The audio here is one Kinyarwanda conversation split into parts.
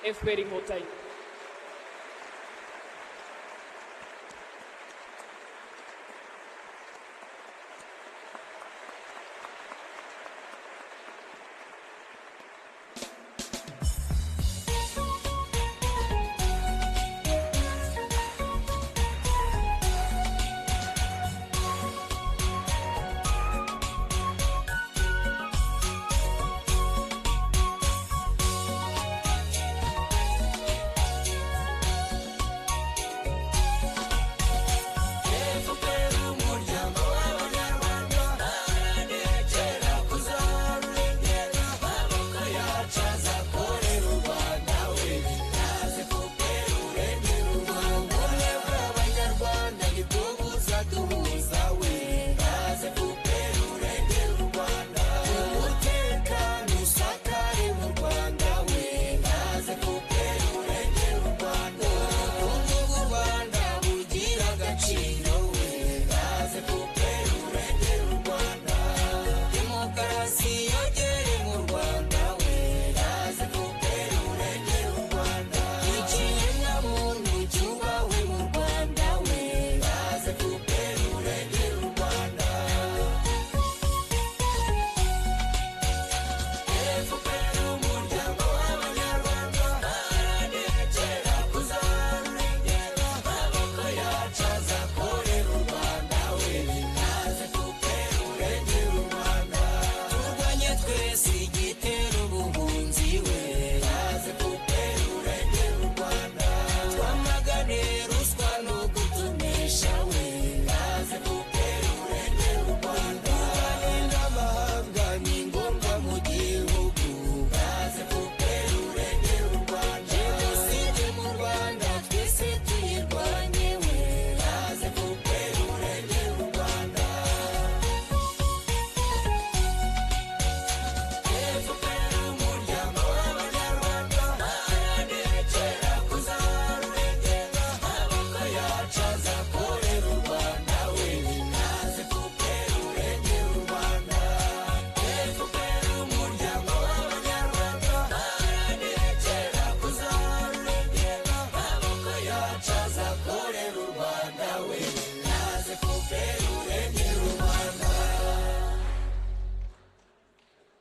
FPR Inkotanyi.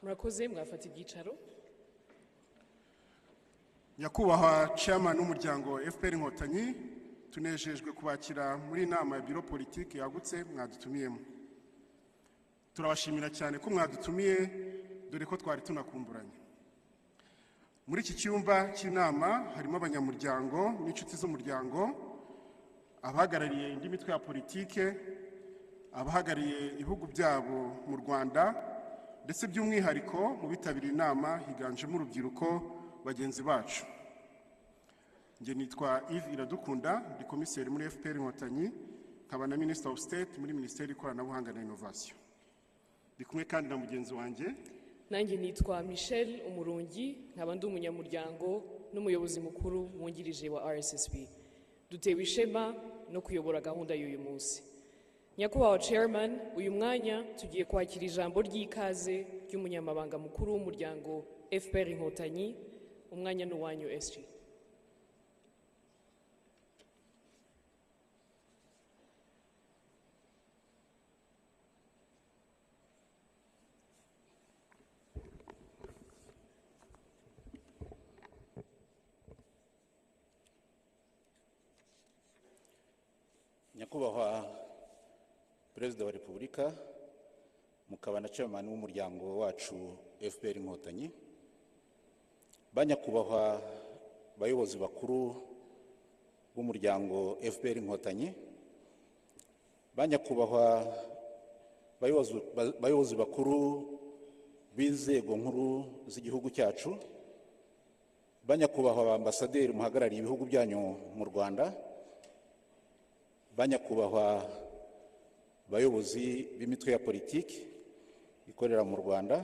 Murakoze mwafata ibyicaro. Nyakubahwa chairman w'umuryango FPR Inkotanyi, tunejejwe kubakira muri inama ya Biro Politiki yagutse mwadutumiyemo. Turabashimira cyane ko mwadutumiye dore ko twari tunakumburanye. Muri iki cyumba cy'inama harimo abanyamuryango n'inshuti z'umuryango, abahagarariye indi mitwe ya politike, abahagarariye ibihugu byabo mu Rwanda, ndetse by'umwihariko mu bitabiriye inama higanjemo urubyiruko bagenzi bacu. Nge nitwa Yves Iradukunda, ndi komiseri muri FPR Inkotanyi, nkaba na Minister of State muri Minisiteri y'Ikoranabuhanga na Innovation. Ndi kumwe kandi na mugenzi wanjye. Nanjye nitwa Michel Umurungi, nkaba ndi umunyamuryango n'umuyobozi mukuru wungirije wa RSSB. Dutewe ishema no kuyobora gahunda y'uyu munsi. Nyakubahwa Chairman, uyu mwanya tugiye kwakira ijambo ry'ikaze ry'umunyamabanga mukuru w'umuryango FPR Inkotanyi, umwanya n'uwanyu SG. Nyakubahwa Perezida wa Repubulika, mukaba na chairman w'umuryango wacu FPR Inkotanyi, banyakubahwa bayobozi bakuru b'umuryango FPR Inkotanyi, banyakubahwa bayobozi bakuru b'inzego nkuru z'igihugu cyacu, banyakubahwa ambasaderi muhagarariye ibihugu byanyu mu Rwanda, banyakubahwa bayobozi b'imitwe ya politiki ikorera mu Rwanda,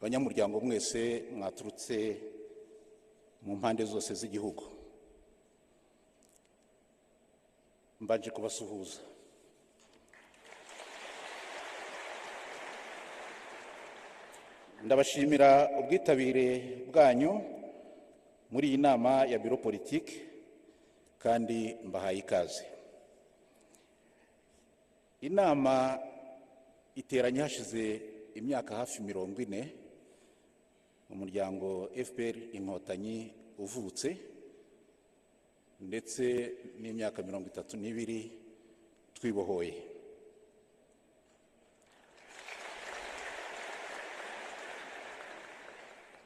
banyamuryango mwese mwaturutse mu mpande zose z'igihugu, mbanje kubasuhuza. ndabashimira ubwitabire bwanyu muri iyi nama ya Biro Politiki kandi mbahaye ikaze. Inama iteranye hashize imyaka hafi 40 umuryango FPR Inkotanyi uvutse, ndetse n'imyaka 32 twibohoye.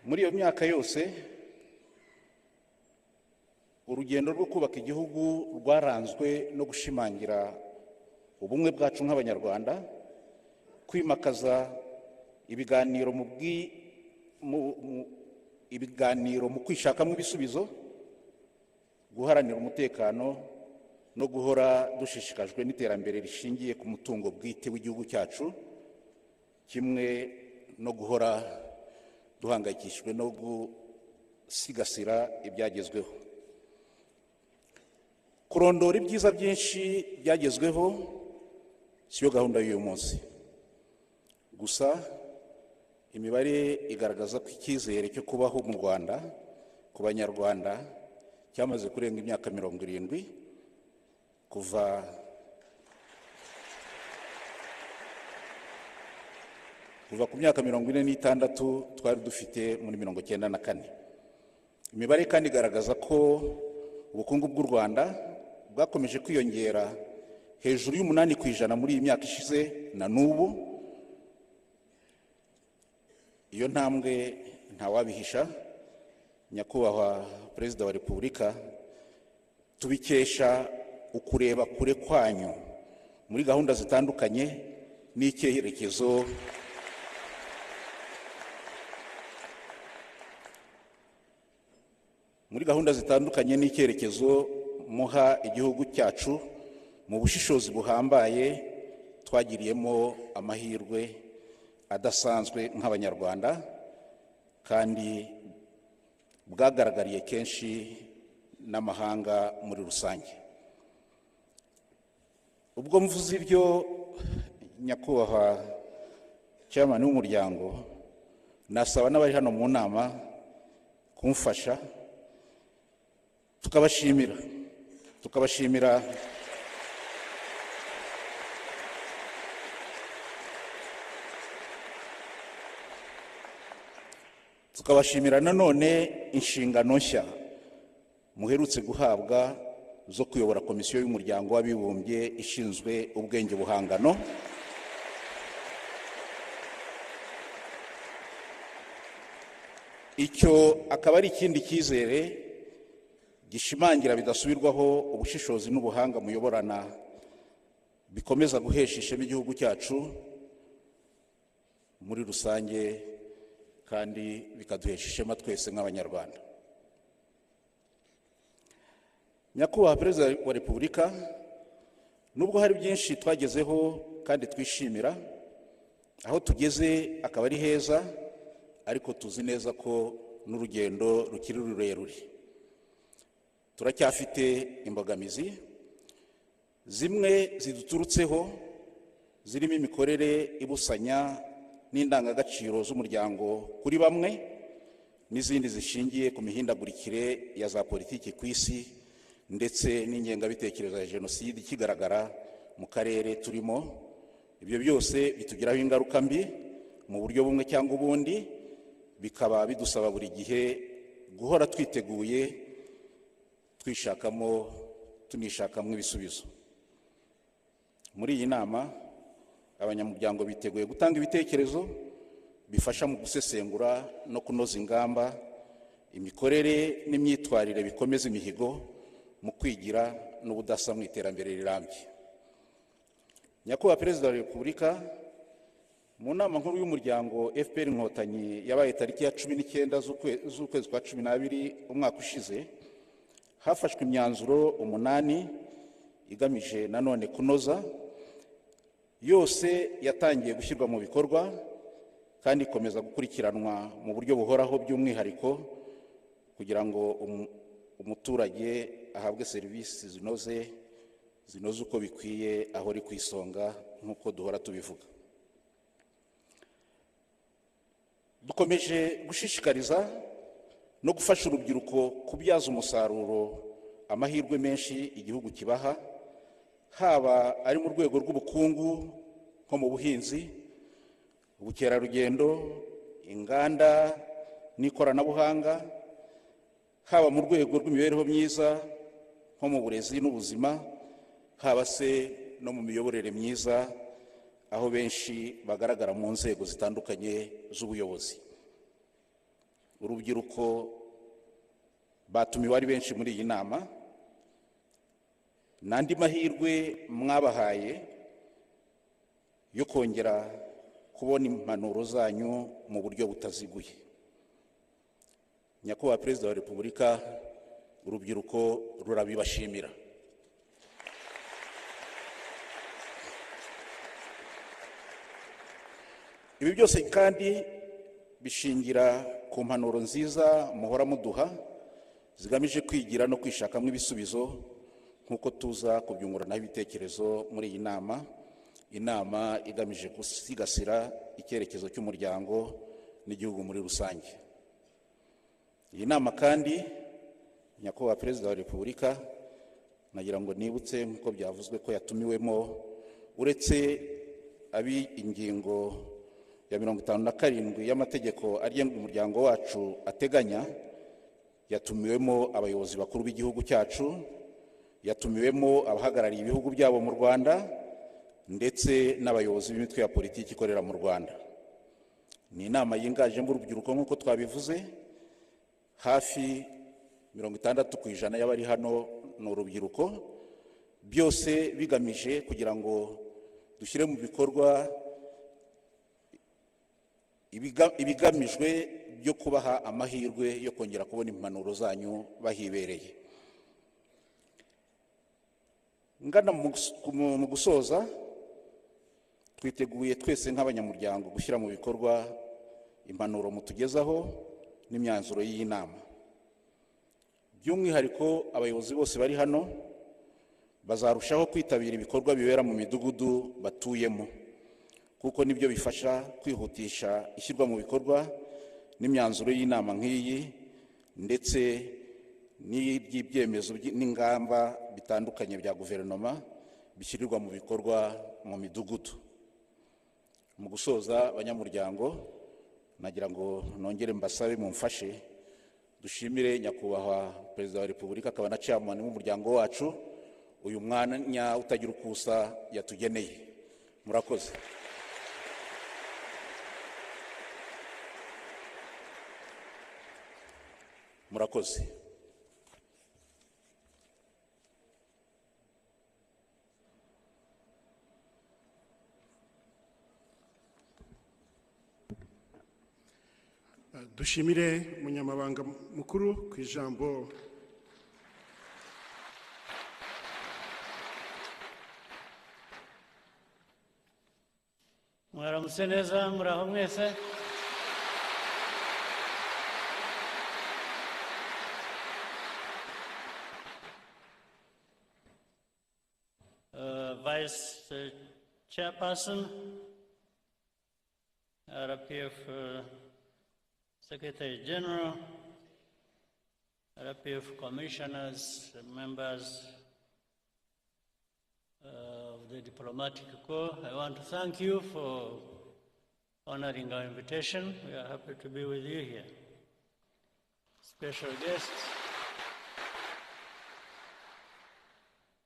Muri iyo myaka yose urugendo rwo kubaka igihugu rwaranzwe no gushimangira ubumwe bwacu nk'Abanyarwanda, kwimakaza ibiganiro mu kwishakamo ibisubizo, guharanira umutekano no guhora dushishikajwe n'iterambere rishingiye ku mutungo bwite w'igihugu cyacu, kimwe no guhora duhangayikishijwe no gusigasira ibyagezweho. Kurondora ibyiza byinshi byagezweho siyo gahunda y'uyu munsi gusa. Imibare igaragaza ko icyizere cyo kubaho mu Rwanda ku Banyarwanda cyamaze kurenga imyaka 70 kuva ku myaka 46 twari dufite muri 1994. Imibare kandi igaragaza ko ubukungu bw'u Rwanda bwakomeje kwiyongera hejuru y'8% muri iyi myaka ishize na n'ubu. Iyo ntambwe ntawabihisha, Nyakubahwa Perezida wa Repubulika, tubikesha ukureba kure kwanyu muri gahunda zitandukanye n'icyerekezo muha igihugu cyacu mu bushishozi buhambaye twagiriyemo amahirwe adasanzwe nk'Abanyarwanda, kandi bwagaragariye kenshi n'amahanga muri rusange. Ubwo mvuze ibyo, Nyakubahwa Chairman w'umuryango, nasaba n'abari hano mu nama kumfasha tukabashimira nanone inshingano nshya muherutse guhabwa zo kuyobora komisiyo y'umuryango w'abibumbye ishinzwe ubwenge buhangano. Icyo akaba ari ikindi cyizere gishimangira bidasubirwaho ubushishozi n'ubuhanga muyoborana bikomeza guhesha ishema igihugu cyacu muri rusange, kandi bikaduhesha ishema twese nk'Abanyarwanda. Nyakubahwa Perezida wa Repubulika, nubwo hari byinshi twagezeho kandi twishimira, aho tugeze akaba ari heza, ariko tuzi neza ko n'urugendo rukiri rurerure. Turacyafite imbogamizi zimwe ziduturutseho, zirimo imikorere ibusanya n'indangagaciro z'umuryango kuri bamwe, n'izindi zishingiye ku mihindagurikire ya za politiki ku isi, ndetse n'ingengabitekerezo ya jenoside ikigaragara mu karere turimo. Ibyo byose bitugiraho ingaruka mbi mu buryo bumwe cyangwa ubundi, bikaba bidusaba buri gihe guhora twiteguye, tunishakamo ibisubizo. Muri iyi nama abanyamuryango biteguye gutanga ibitekerezo bifasha mu gusesengura no kunoza ingamba, imikorere n'imyitwarire bikomeza imihigo mu kwigira n'ubudasa mu iterambere rirambye. Nyakubahwa Perezida wa Repubulika, mu nama nkuru y'umuryango FPR Inkotanyi yabaye tariki ya 19 z'ukwezi kwa 12 umwaka ushize, hafashwe imyanzuro 8 igamije nanone kunoza. Yose yatangiye gushyirwa mu bikorwa kandi ikomeza gukurikiranwa mu buryo buhoraho, by'umwihariko kugira ngo umuturage ahabwe serivisi zinoze uko bikwiye, aho ari ku isonga nk'uko duhora tubivuga. dukomeje gushishikariza no gufasha urubyiruko kubyaza umusaruro amahirwe menshi igihugu kibaha, haba ari mu rwego rw'ubukungu nko mu buhinzi, ubukerarugendo, inganda n'ikoranabuhanga, haba mu rwego rw'imibereho myiza nko mu burezi n'ubuzima, haba se no mu miyoborere myiza aho benshi bagaragara mu nzego zitandukanye z'ubuyobozi. Urubyiruko batumiwe ari benshi muri iyi nama, n'andi mahirwe mwabahaye yo kongera kubona impanuro zanyu mu buryo butaziguye. Nyakubahwa Perezida wa Repubulika, urubyiruko rurabibashimira. Ibi byose kandi bishingira ku mpanuro nziza muhora muduha zigamije kwigira no kwishakamo ibisubizo, nk'uko tuza kubyunguranaho ibitekerezo muri iyi nama, inama igamije gusigasira icyerekezo cy'umuryango n'igihugu muri rusange. Iyi nama kandi, Nyakubahwa Perezida wa Repubulika, nagira ngo nibutse nk'uko byavuzwe ko yatumiwemo, uretse ingingo ya 57 y'amategeko agenga umuryango wacu ateganya, yatumiwemo abayobozi bakuru b'igihugu cyacu, yatumiwemo abahagarariye ibihugu byabo mu Rwanda, ndetse n'abayobozi b'imitwe ya politiki ikorera mu Rwanda. Ni inama yingajemo urubyiruko nk'uko twabivuze, hafi 60% y'abari hano ni urubyiruko, byose bigamije kugira ngo dushyire mu bikorwa ibigamijwe byo kubaha amahirwe yo kongera kubona impanuro zanyu bahibereye. Ngana mu gusoza, twiteguye twese nk'abanyamuryango gushyira mu bikorwa impanuro mutugezaho n'imyanzuro y'iyi nama. By'umwihariko abayobozi bose bari hano bazarushaho kwitabira ibikorwa bibera mu midugudu batuyemo, kuko nibyo bifasha kwihutisha ishyirwa mu bikorwa n'imyanzuro y'inama nk'iyi, ndetse n'iby'ibyemezo n'ingamba bitandukanye bya guverinoma bishyirirwa mu bikorwa mu midugudu. Mu gusoza, abanyamuryango, nagira ngo nongere mbasabe mumfashe dushimire Nyakubahwa Perezida wa Repubulika akaba na chairman w'umuryango wacu uyu mwanya utagira ukusa yatugeneye. Murakoze. Murakoze. Dushimire Munyamabanga Mukuru ku ijambo. Mwaramutse neza, muraho mwese. Vice Chairperson, RPF Secretary General, RPF Commissioners, members of the Diplomatic Corps, I want to thank you for honoring our invitation. We are happy to be with you here.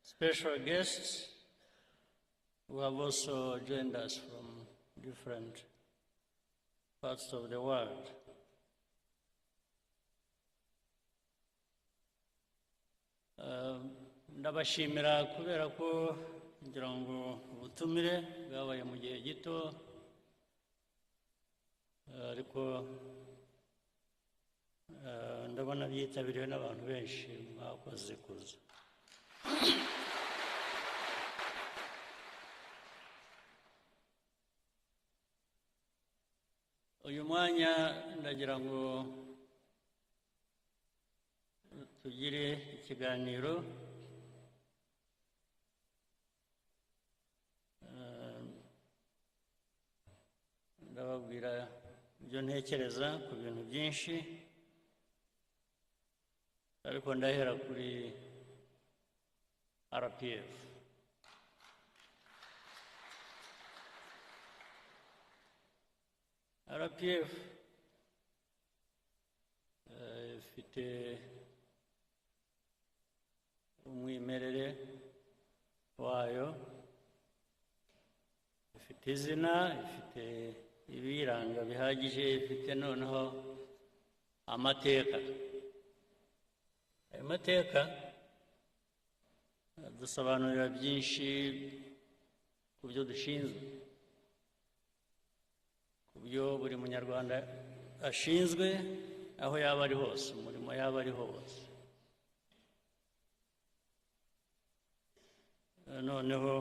Special guests who have also joined us from different parts of the world. Ndabashimira kubera ko ngira ngo ubutumire bwabaye mu gihe gito, ariko ndabona byitabiriwe n'abantu benshi. Mwakoze kuza. Uyu mwanya ndagira ngo tugire ikiganiro ndababwira ibyo ntekereza ku bintu byinshi, ariko ndahera kuri RPF. RPF ifite umwimerere wayo, ifite izina, ifite ibiranga bihagije, ifite noneho amateka. Ayo mateka dusobanurira byinshi ku byo dushinzwe, ku byo buri munyarwanda ashinzwe aho yaba ari hose, umurimo yaba ari hose. Noneho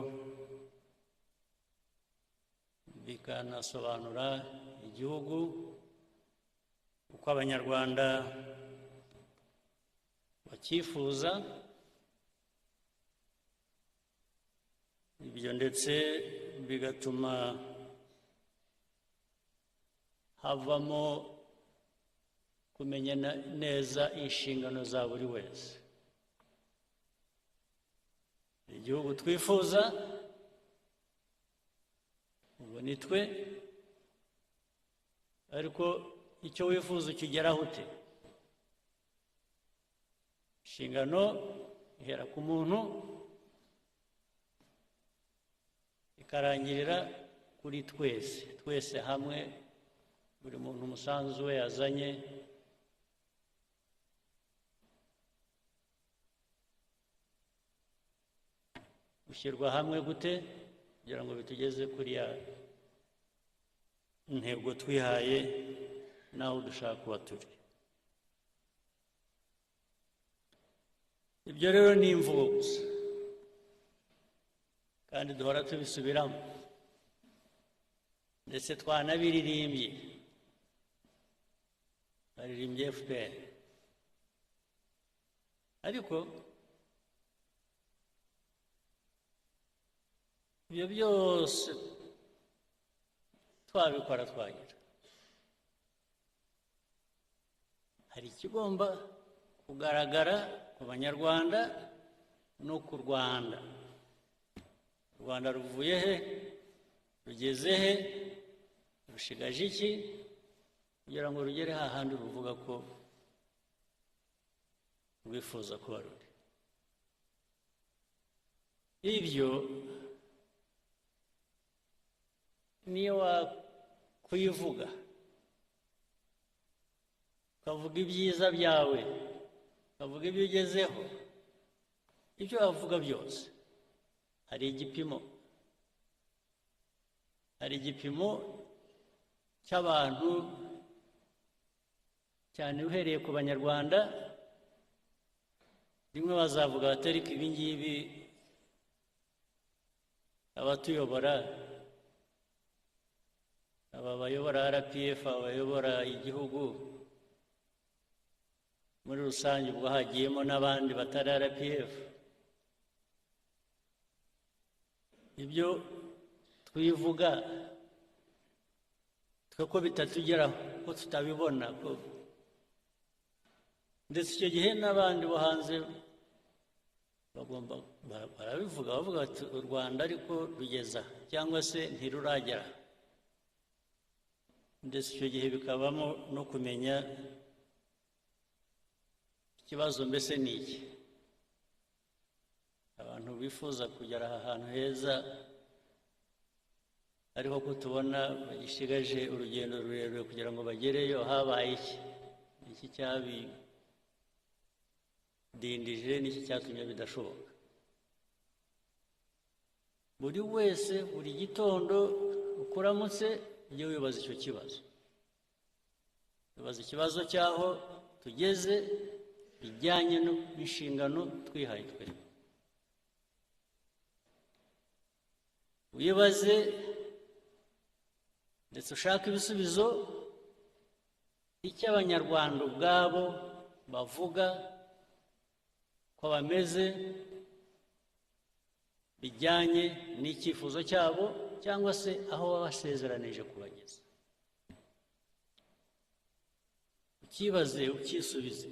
bikanasobanura igihugu uko abanyarwanda bacyifuza. Ibyo ndetse bigatuma havamo kumenya neza inshingano za buri wese. Igihugu twifuza ubu ni twe, ariko icyo wifuza ukigeraho ute? Inshingano ihera ku muntu ikarangirira kuri twese hamwe, buri muntu umusanzu we yazanye. Ushyirwa hamwe gute kugira ngo bitugeze kuri ya ntego twihaye naho dushaka kuba turi. Ibyo rero ni imvugo gusa, kandi duhora tubisubiramo, ndetse twanabiririmbye, baririmbye FPR. Ariko ibyo byose twabikora twagira, hari ikigomba kugaragara ku banyarwanda no ku Rwanda. U Rwanda ruvuye he? Rugeze he? Rushigaje iki kugira ngo rugere hahandi ruvuga ko rwifuza kuba ruri? Ibyo niyo wakwivuga ukavuga ibyiza byawe, ukavuga ibyo ugezeho, ibyo wavuga byose hari igipimo, hari igipimo cy'abantu, cyane uhereye ku banyarwanda. Rimwe bazavuga batari ko ibi ngibi abatuyobora, aba bayobora RPF, abayobora igihugu muri rusange, ubwo hagiyemo n'abandi batari RPF, ibyo twivuga twe ko bitatugeraho, ko tutabibona, ko ndetse icyo gihe n'abandi bo hanze bagomba barabivuga, bavuga bati u Rwanda ariko rugeza cyangwa se ntiruragera. Ndetse icyo gihe bikabamo no kumenya ikibazo mbese ni iki. Abantu bifuza kugera aha hantu heza, ariho ko tubona bagishigaje urugendo rurerure kugira ngo bagereyo, habaye iki? Iki cyabidindije, n'iki cyatumye bidashoboka? Buri wese buri gitondo ukuramutse ujye wibaza icyo kibazo, wibaza ikibazo cy'aho tugeze bijyanye n'inshingano twihaye twebwe. Wibaze ndetse ushaka ibisubizo icyo abanyarwanda ubwabo bavuga ko bameze bijyanye n'icyifuzo cyabo, cyangwa se aho babasezeranije kubageza. ukibaze ukisubize,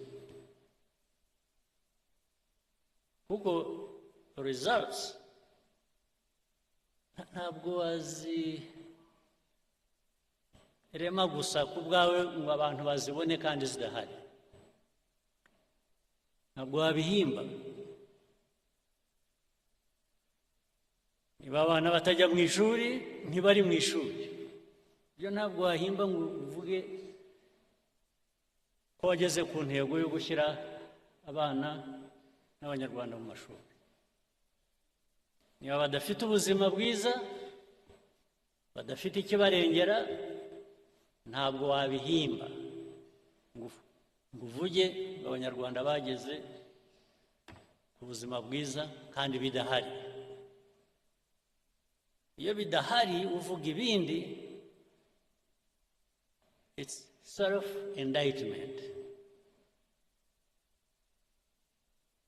kuko results ntabwo wazirema gusa ku bwawe ngo abantu bazibone kandi zidahari, ntabwo wabihimba. Niba abana batajya mu ishuri ntibari mu ishuri, ibyo ntabwo wahimba ngo uvuge ko wageze ku ntego yo gushyira abana n'abanyarwanda mu mashuri. Niba badafite ubuzima bwiza, badafite ikibarengera, ntabwo wabihimba ngo uvuge abanyarwanda bageze ku buzima bwiza kandi bidahari. Iyo bidahari uvuga ibindi, it's self-indictment.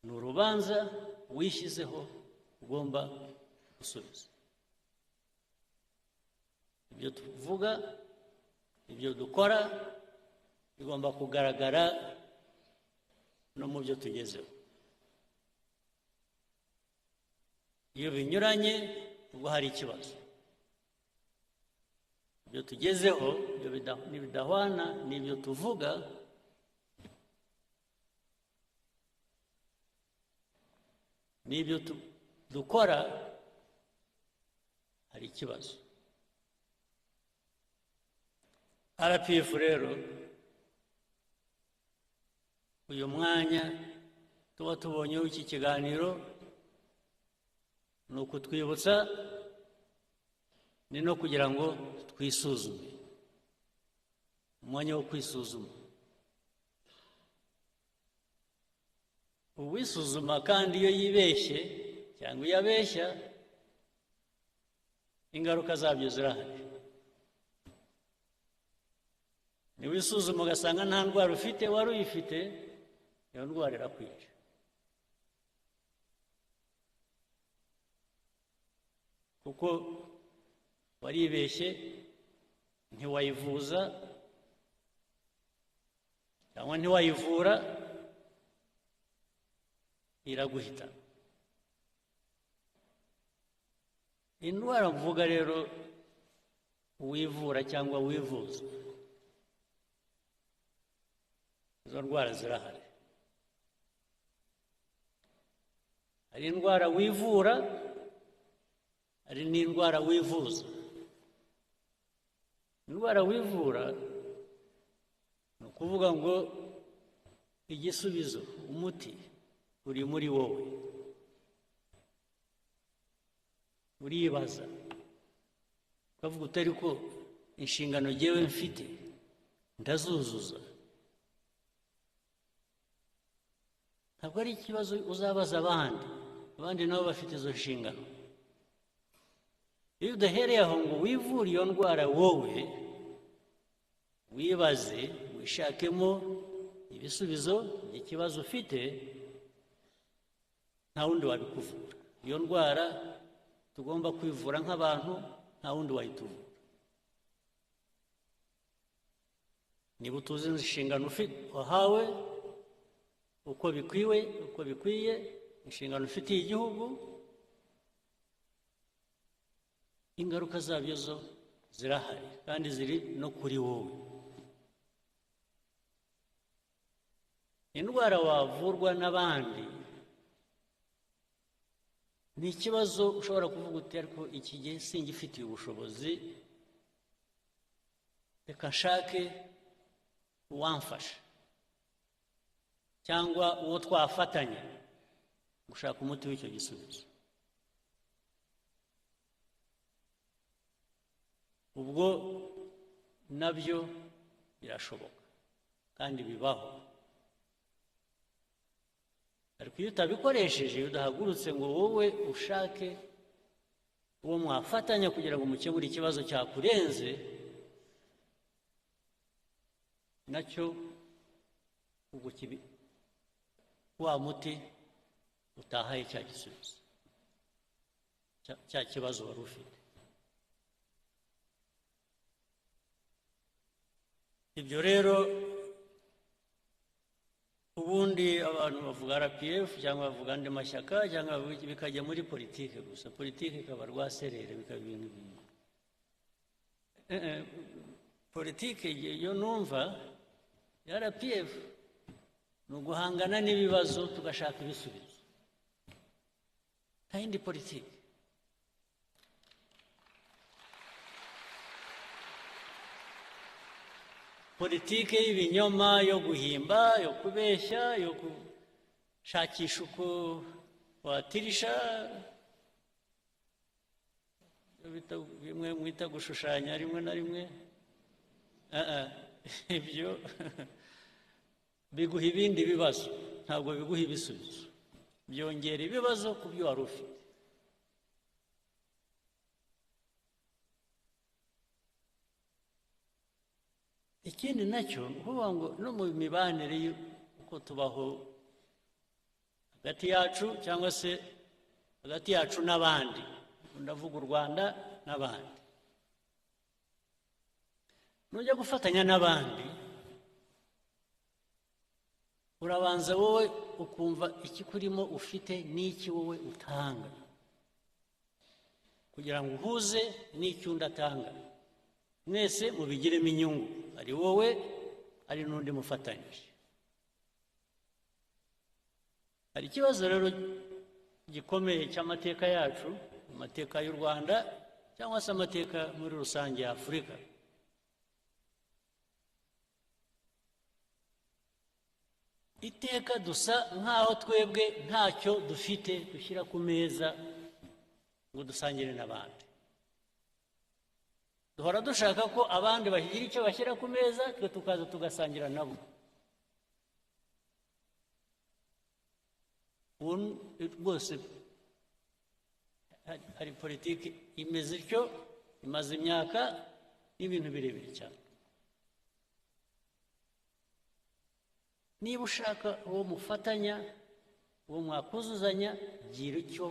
Ni urubanza wishyizeho ugomba gusubiza. Ibyo tuvuga, ibyo dukora bigomba kugaragara no mu byo tugezeho. Iyo binyuranye ubwo hari ikibazo. Ibyo tugezeho nibidahwana n'ibyo tuvuga, n'ibyo dukora, hari ikibazo. RPF rero uyu mwanya tuba tubonyeho iki kiganiro ni ukutwibutsa, ni no kugira ngo twisuzume, umwanya wo kwisuzuma. Uwisuzuma kandi iyo yibeshye cyangwa iyo abeshya, ingaruka zabyo zirahari. Niwisuzuma ugasanga nta ndwara ufite, wari uyifite, iyo ndwara irakwica. Kuko waribeshye, ntiwayivuza cyangwa ntiwayivura, iraguhita. Indwara mvuga rero wivura cyangwa wivuza, izo ndwara zirahari. Hari indwara wivura, hari n'indwara wivuza. Indwara wivura ni ukuvuga ngo igisubizo, umuti uri muri wowe. Uribaza ukavuga utari ko inshingano jyewe mfite ndazuzuza. Ntabwo ari ikibazo uzabaza abandi nabo bafite izo nshingano. Iyo udahereye aho ngo wivure iyo ndwara wowe, wibaze, wishakemo ibisubizo by'ikibazo ufite, nta wundi wabikuvura. Iyo ndwara tugomba kwivura nk'abantu, nta wundi wayituvura. Niba utuzi inshingano wahawe uko bikwiye, inshingano ufitiye igihugu, ingaruka zabyo zo zirahari kandi ziri no kuri wowe. Indwara wavurwa n'abandi ni ikibazo ushobora kuvuga uti ariko iki gihe singifitiye ubushobozi, reka nshake uwamfasha cyangwa uwo twafatanya gushaka umuti w'icyo gisubizo. Ubwo nabyo birashoboka kandi bibaho. Ariko iyo utabikoresheje, iyo udahagurutse ngo wowe ushake uwo mwafatanya kugira ngo mukemure ikibazo cyakurenze, nacyo ubwo wa muti utahaye cya gisubizo, cya kibazo wari ufite. Ibyo rero ubundi abantu bavuga RPF cyangwa bavuga andi mashyaka cyangwa bikajya muri politiki gusa, politiki ikaba rwaserere bikaba ibintu bimwe. Politiki yo numva ya RPF ni uguhangana n'ibibazo tugashaka ibisubizo, nta yindi politiki. Politiki y'ibinyoma, yo guhimba, yo kubeshya, yo gushakisha uko watirisha, bimwe mwita gushushanya rimwe na rimwe, ibyo biguha ibindi bibazo, ntabwo biguha ibisubizo, byongera ibibazo ku byo wari ufite. Ikindi nacyo kuvuga ngo no mu mibanire uko tubaho hagati yacu cyangwa se hagati yacu n'abandi, ndavuga u Rwanda n'abandi, nujya gufatanya n'abandi urabanza wowe ukumva ikikurimo ufite n'iki wowe utanga kugira ngo uhuze n'icyo undi atanga, mwese mubigiremo inyungu, ari wowe ari n'undi mufatanyije. Hari ikibazo rero gikomeye cy'amateka yacu, amateka y'u Rwanda cyangwa se amateka muri rusange ya Afurika. Iteka dusa nk'aho twebwe ntacyo dufite dushyira ku meza ngo dusangire n'abandi. Duhora dushaka ko abandi bagira icyo bashyira ku meza, twe tukaza tugasangira nabo. Ubu rwose hari politiki imeze ityo, imaze imyaka n'ibintu birebire cyane. Niba ushaka uwo mufatanya, uwo mwakuzuzanya, gira icyo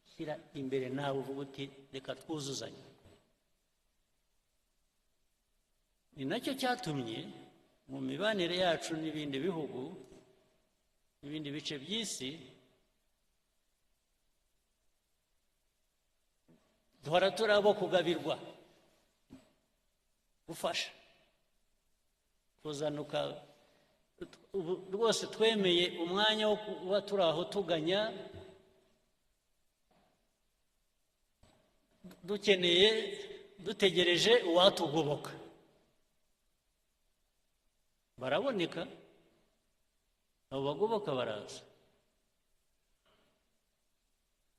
ushyira imbere nawe uvuga uti reka twuzuzanye. Ni nacyo cyatumye mu mibanire yacu n'ibindi bihugu n'ibindi bice by'isi duhora turi abo kugabirwa, gufasha, kuzanuka. Rwose twemeye umwanya wo kuba turi aho tuganya, dutegereje uwatugoboka. Baraboneka, abo bagoboka baraza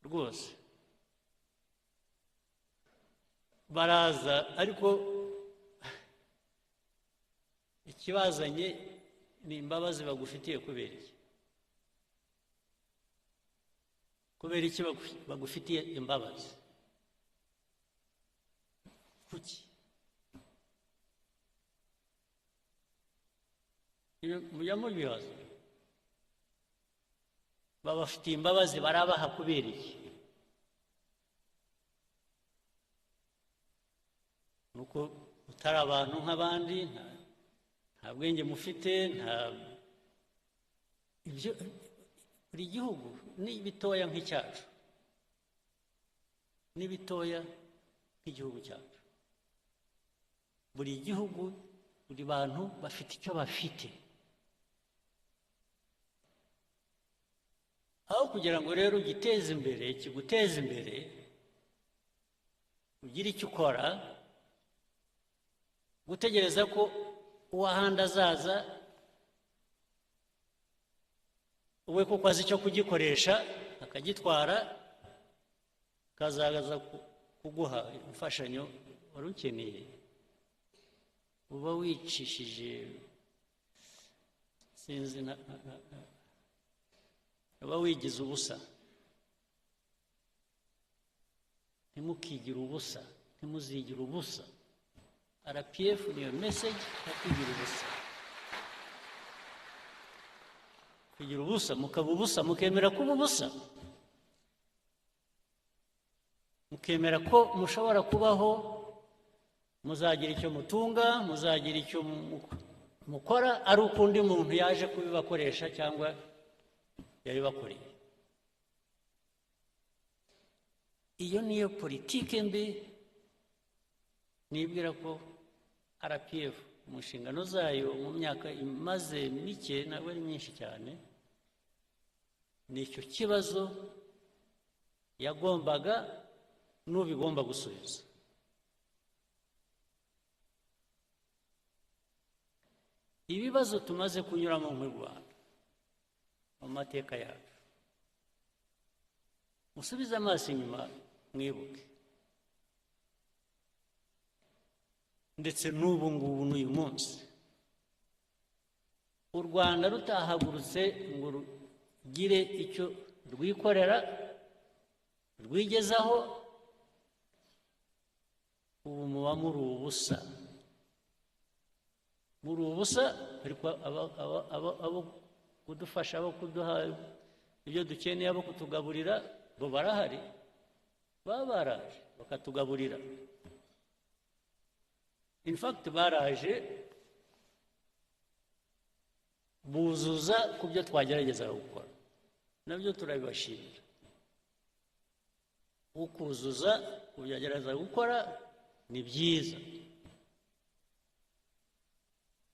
rwose baraza, ariko ikibazanye ni imbabazi bagufitiye. Kubera iki? Kubera iki bagufitiye imbabazi? Kuki? Mujya mubibaza, babafitiye imbabazi barabaha kubera iki? Nuko utari abantu nk'abandi, nta bwenge mufite, ibyo buri gihugu ni bitoya nk'icyacu, ni bitoya nk'igihugu cyacu. Buri gihugu, buri bantu bafite icyo bafite. Aho kugira ngo rero ugiteze imbere, kiguteze imbere, ugire icyo ukora, gutegereza ko uwahandi azaza we kuko azi icyo kugikoresha akagitwara, akazaza kuguha imfashanyo wari ukeneye, uba wicishije, sinzi, uba wigize ubusa. Ntimukigire ubusa, ntimuzigire ubusa. RPF niyo message yo kwigira ubusa. Kugira ubusa, mukaba ubusa, mukemera kuba ubusa, mukemera ko mushobora kubaho, muzagira icyo mutunga, muzagira icyo mukora ari uko undi muntu yaje kubibakoresha cyangwa yabibakoreye. Iyo niyo politike mbi nibwira ko RPF mu nshingano zayo mu myaka imaze mike ntabwo ari myinshi cyane, nicyo kibazo yagombaga n'ubigomba gusubiza. Ibibazo tumaze kunyuramo mu Rwanda mu mateka yacu, musubize amaso inyuma mwibuke, ndetse n'ubu ngubu n'uyu munsi u Rwanda rutahagurutse ngo rugire icyo rwikorera rwigezaho, ubu muba muri ubusa, muri ubusa. Ariko abo kudufasha, abo kuduha ibyo dukeneye, abo kutugaburira bo barahari, baba baraje bakatugaburira. In fact baraje buzuza ku byo twageragezaga gukora, nabyo turabibashimira. Ukuzuza ku byo yagerageza gukora ni byiza,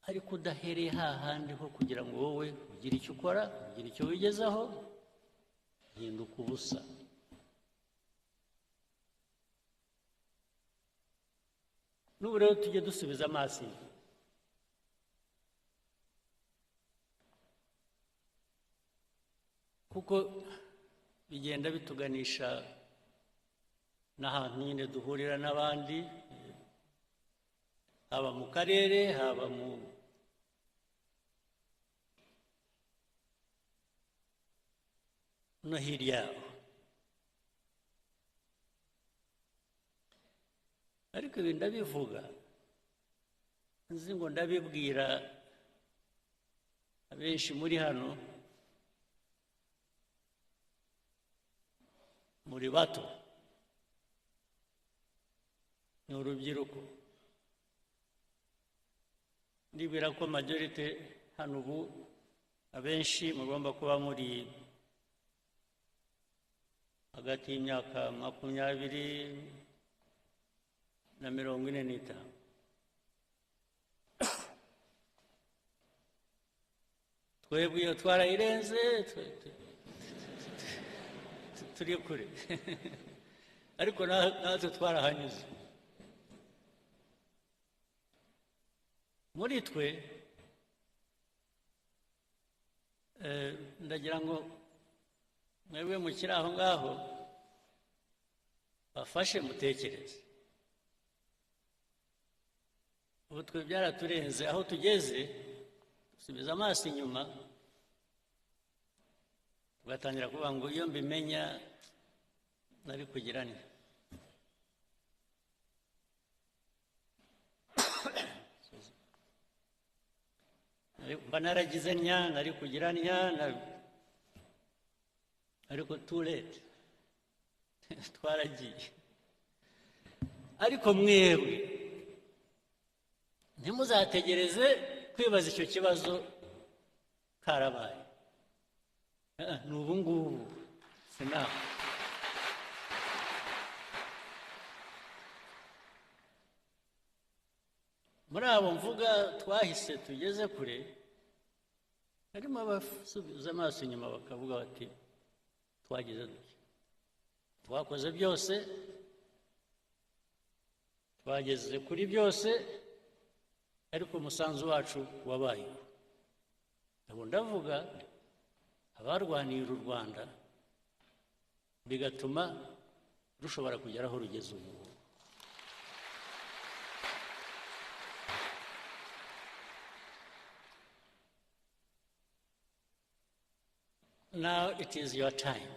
ariko udahereye hahandi ho kugira ngo wowe ugire icyo ukora, ugire icyo wigezaho, hinduka ubusa. N'ubu rero tujye dusubiza amaso inyuma, kuko bigenda bituganisha n'ahantu nyine duhurira n'abandi, haba mu karere, haba no hirya yaho. Ariko ibi ndabivuga nzi ngo ndabibwira abenshi muri hano muri bato, ni urubyiruko. Ndibwira ko majorite hano ubu abenshi mugomba kuba muri hagati y'imyaka 20 na 45. Twebwe iyo twarayirenze turi kure, ariko natwe twarahanyuze. Muri twe ndagira ngo mwebwe mukiri aho ngaho bafashe mutekereze. Ubu twe byaraturenze, aho tugeze dusubiza amaso inyuma tugatangira kuvuga ngo iyo mbimenya nari kugira nti. Mba naragize ntya, nari kugira ntya, ariko too late. Twaragiye. Ariko mwebwe ntimuzategereze kwibaza icyo kibazo karabaye. Ni ubu ngubu, sinaho. Muri abo mvuga twahise tugeze kure, harimo abasubiza amaso inyuma bakavuga bati twagize duke, twakoze byose, twageze kuri byose, ariko umusanzu wacu wabaye. Abo ndavuga abarwaniye u Rwanda bigatuma rushobora kugera aho rugeze ubu. Now it is your time.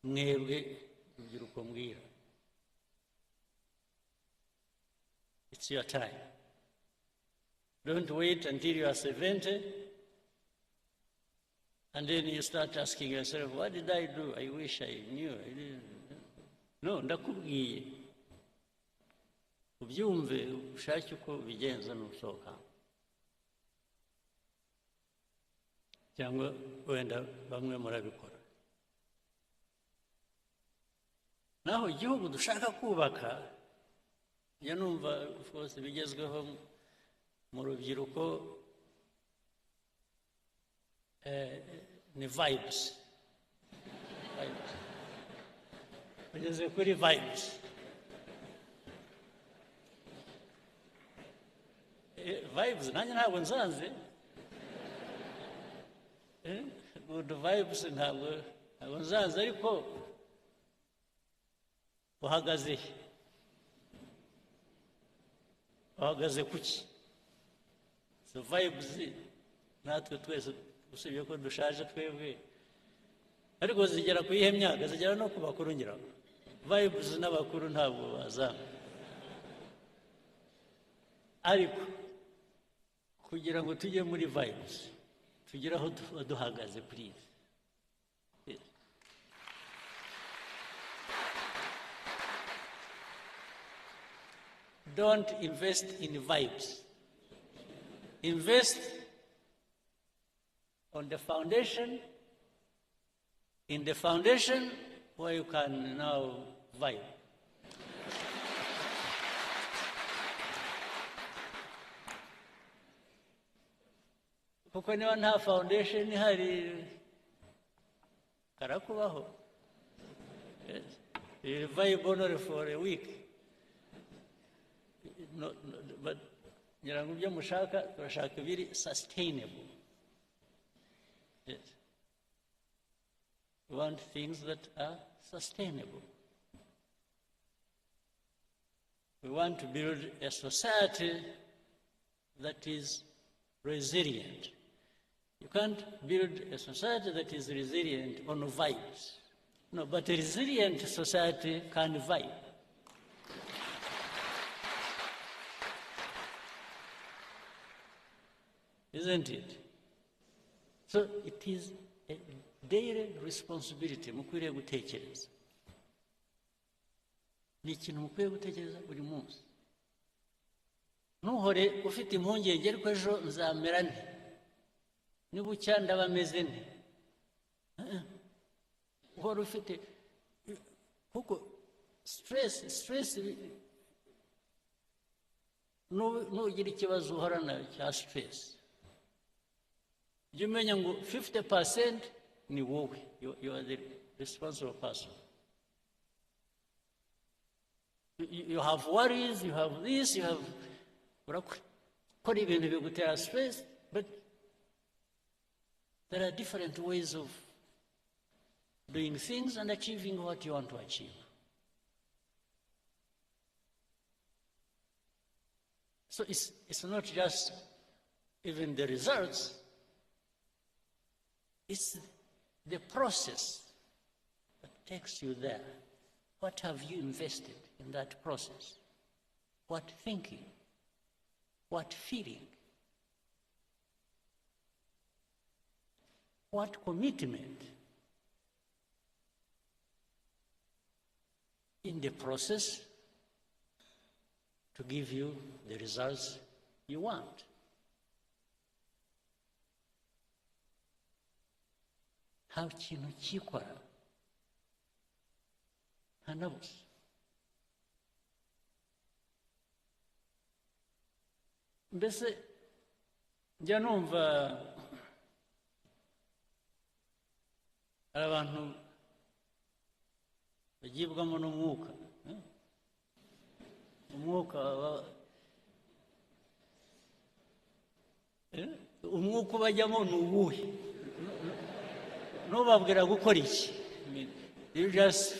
Mwebwe urubyiruko mbwira, it's your time. Don't wait until you are 70 and then you start asking yourself, what did I do? I wish I knew. I didn't. No, ndakubwiye ubyumve ushake uko bigenza n'usohoka. cyangwa wenda bamwe murabikora. Naho igihugu dushaka kubaka, njya numva of course bigezweho mu rubyiruko ni vibes. Ugeze kuri vibes. Vibes nanjye ntabwo nsanze. Good vibes ntabwo nsanze, ariko uhagaze kuki? So vibes natwe twese usibye ko dushaje twebwe, ariko zigera ku iyihe myaka? Zigera no ku bakuru ngira ngo. Vibes n'abakuru ntabwo bazana, ariko kugira ngo tujye muri vibes tugire aho duhagaze kuri izi. Don't invest in vibes. Invest on the foundation, in the foundation where you can now vibe. Kuko niba nta foundation ihari karakubaho. You vibe only for a week. No, but ngira ngo ibyo mushaka turashaka biri sustainable. Yes. We want things that are sustainable. We want to build a society that is resilient. You can't build a society that is resilient on vibes. No, but a resilient society can vibe. Isn't it? So it is a daily responsibility mukwiriye gutekereza. Ni ikintu mukwiye gutekereza buri munsi. Ntuhore ufite impungenge ariko ejo nzamera nte, nibucya ndaba meze nte. Uhora ufite, kuko stress nugira ikibazo uhorana cya stress, jya umenya ngo 50% ni wowe. You are the responsible person. You have worries, you have this, you have urakora ibintu bigutera stress, but there are different ways of doing things and achieving what you want to achieve. So it's not just even the results, it's the process that takes you there. What have you invested in that process? What thinking? What feeling? What commitment in the process to give you the results you want? Nta kintu cyikora nta na busa. Mbese njya numva hari abantu bagibwamo n'umwuka. Umwuka ubajyamo ni uwuhe? Ntubabwira gukora iki? You just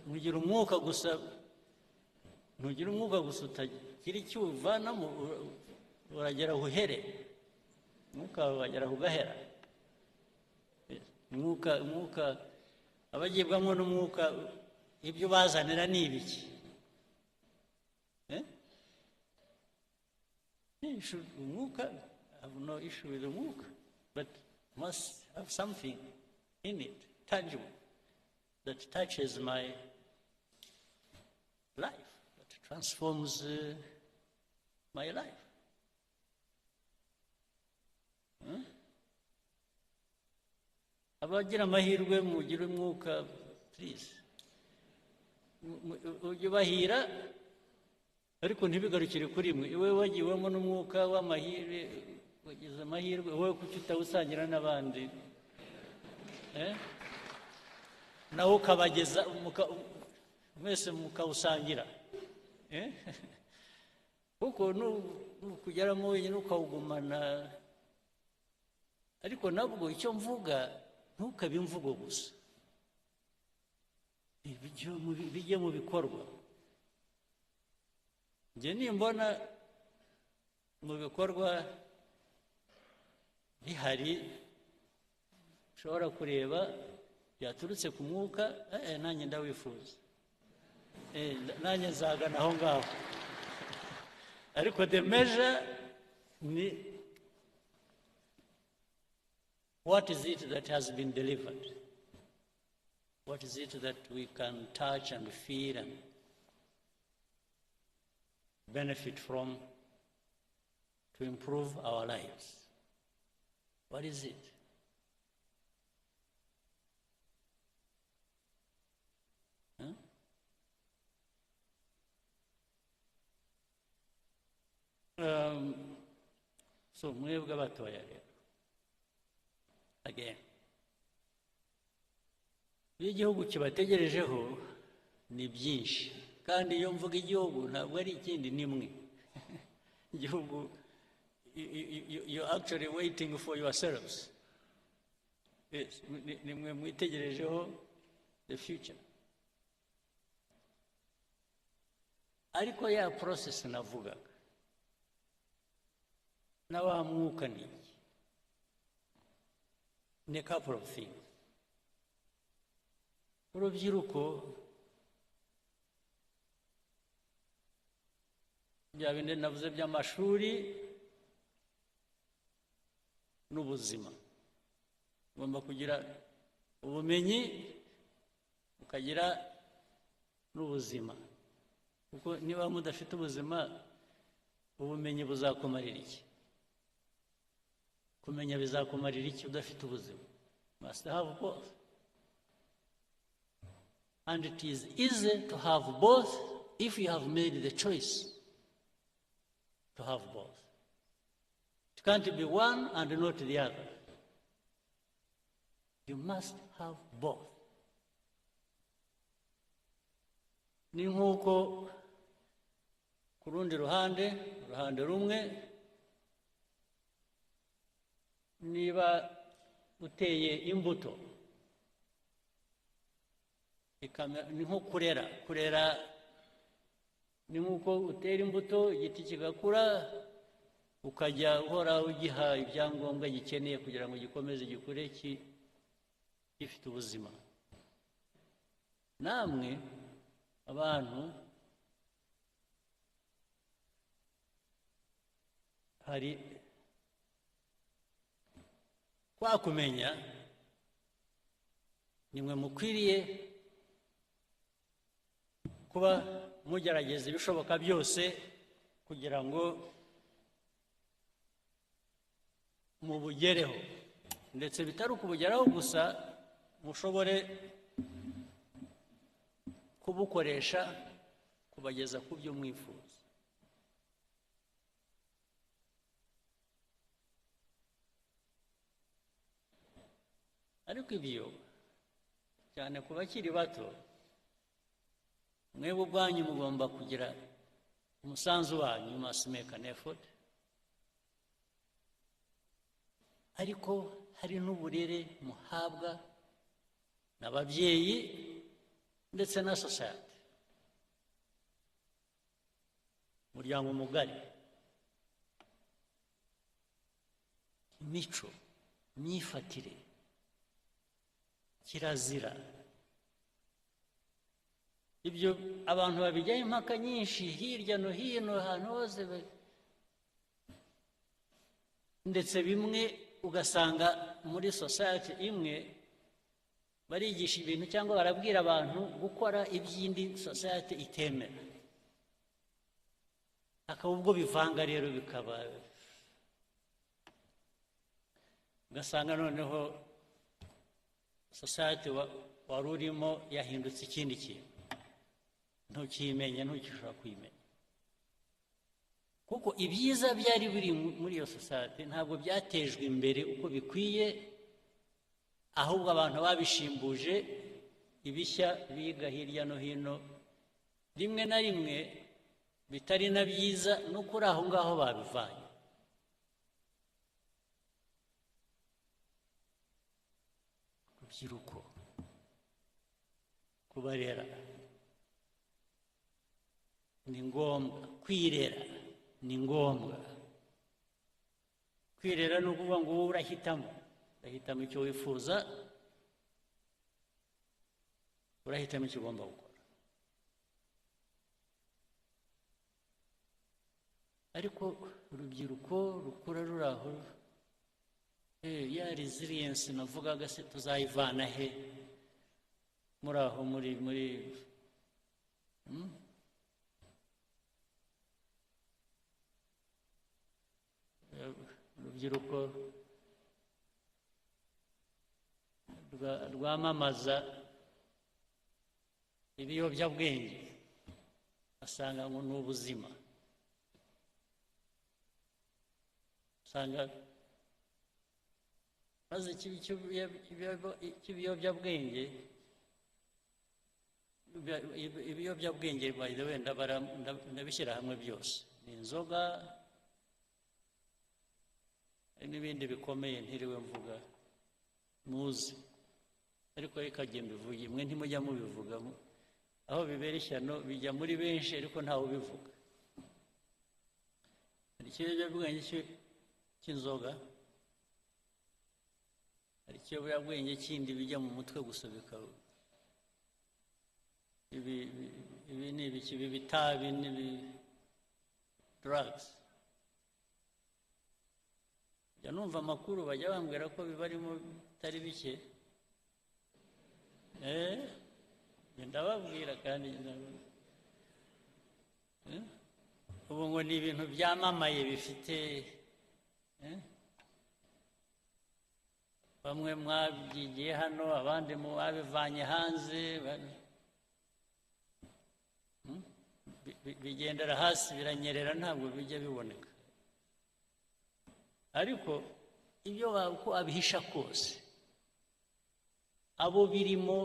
mugira umwuka gusa, ntugira umwuka gusa utagira icyo uvanamo, uragera uhere. Umwuka wagera ugahera. Umwuka abagibwamo n'umwuka ibyo bazanira ni ibiki? Umwuka, I have no issue with the umwuka, but must have something in it, tangible, that touches my life, that transforms my life. abagira amahirwe mugire umwuka please ujye ubahira ariko ntibigarukire kuri mwe iwe wagiwemo n'umwuka w'amahirwe wagize amahirwe wowe kuki utawusangira n'abandi nawe ukabageza mwese mukawusangira kuko nukugeramo wenyine ukawugumana ariko nabwo icyo mvuga ntukabe imvugo gusa bijye mu bikorwa njye nimbona mu bikorwa bihari ushobora kureba byaturutse ku mwuka nanjye ndawifuza nanjye nzagana aho ngaho ariko the measure ni what is it that has been delivered? What is it that we can touch and feel and benefit from to improve our lives? What is it? So mwebwe abatoya rero again iyo igihugu kibategerejeho ni byinshi kandi iyo mvuga igihugu ntabwo ari ikindi nimwe igihugu you're actually waiting for yourselves nimwe mwitegerejeho the future ariko ya process navugaga na wa mwuka ni a couple of things urubyiruko bya bindi navuze by'amashuri n'ubuzima ugomba kugira ubumenyi ukagira n'ubuzima kuko niba mudafite ubuzima ubumenyi buzakumarira iki kumenya bizakumarira iki udafite ubuzima must have both and it is easy to have both if you have made the choice to have both. It can't be one and not the other. You must have both. Ni nk'uko ku rundi ruhande rumwe niba uteye imbuto ni nko kurera ni nk'uko utera imbuto igiti kigakura ukajya uhora ugiha ibyangombwa gikeneye kugira ngo gikomeze gikure gifite ubuzima namwe abantu hari kwakumenya nimwe mukwiriye kuba mugerageza ibishoboka byose kugira ngo mubugereho ndetse bitari ukubugeraho gusa mushobore kubukoresha kubageza ku byo mwifuza ariko ibyo cyane ku bakiri bato mwebwe ubwanyu mugomba kugira umusanzu wanyu you must make an effort ariko hari n'uburere muhabwa n'ababyeyi ndetse na society umuryango mugari imico imyifatire kirazira ibyo abantu babijyaho impaka nyinshi hirya no hino ahantu hose ndetse bimwe ugasanga muri society imwe barigisha ibintu cyangwa barabwira abantu gukora iby'indi society itemera akaba ubwo bivanga rero bikaba ugasanga noneho society wari urimo yahindutse ikindi kintu ntukimenye ntukishobora kwimenya kuko ibyiza byari biri muri iyo society ntabwo byatejwe imbere uko bikwiye ahubwo abantu babishimbuje ibishya biga hirya no hino rimwe na rimwe bitari na byiza no kuri aho ngaho babivanye urubyiruko kubarera ni ngombwa kwirera ni ngombwa kwirera ni ukuvuga ngo wowe urahitamo icyo wifuza urahitamo icyo ugomba gukora ariko urubyiruko rukura ruri aho ya resilience navugaga se tuzayivana he muri aho muri urubyiruko rwamamaza ibiyobyabwenge asanga ngo ni ubuzima usanga maze ibiyobyabwenge by the way ndabishyira hamwe byose ni inzoga n'ibindi bikomeye ntiriwe mvuga muzi ariko reka mbivuge imwe ntimujya mubivuga aho bibera ishyano bijya muri benshi ariko ntawe ubivuga hari ikiyobyabwenge cy'inzoga hari ikiyobyabwenge kindi bijya mu mutwe gusa bikaba ibi ni ibiki bitabi n'ibi drugs njya numva amakuru bajya bambwira ko bibarimo bitari bike ndababwira kandi ubu ngo ni ibintu byamamaye bifite bamwe mwabyigiye hano abandi mwabivanye hanze bigendera hasi biranyerera ntabwo bijya biboneka ariko ibyo uko abihisha kose abo birimo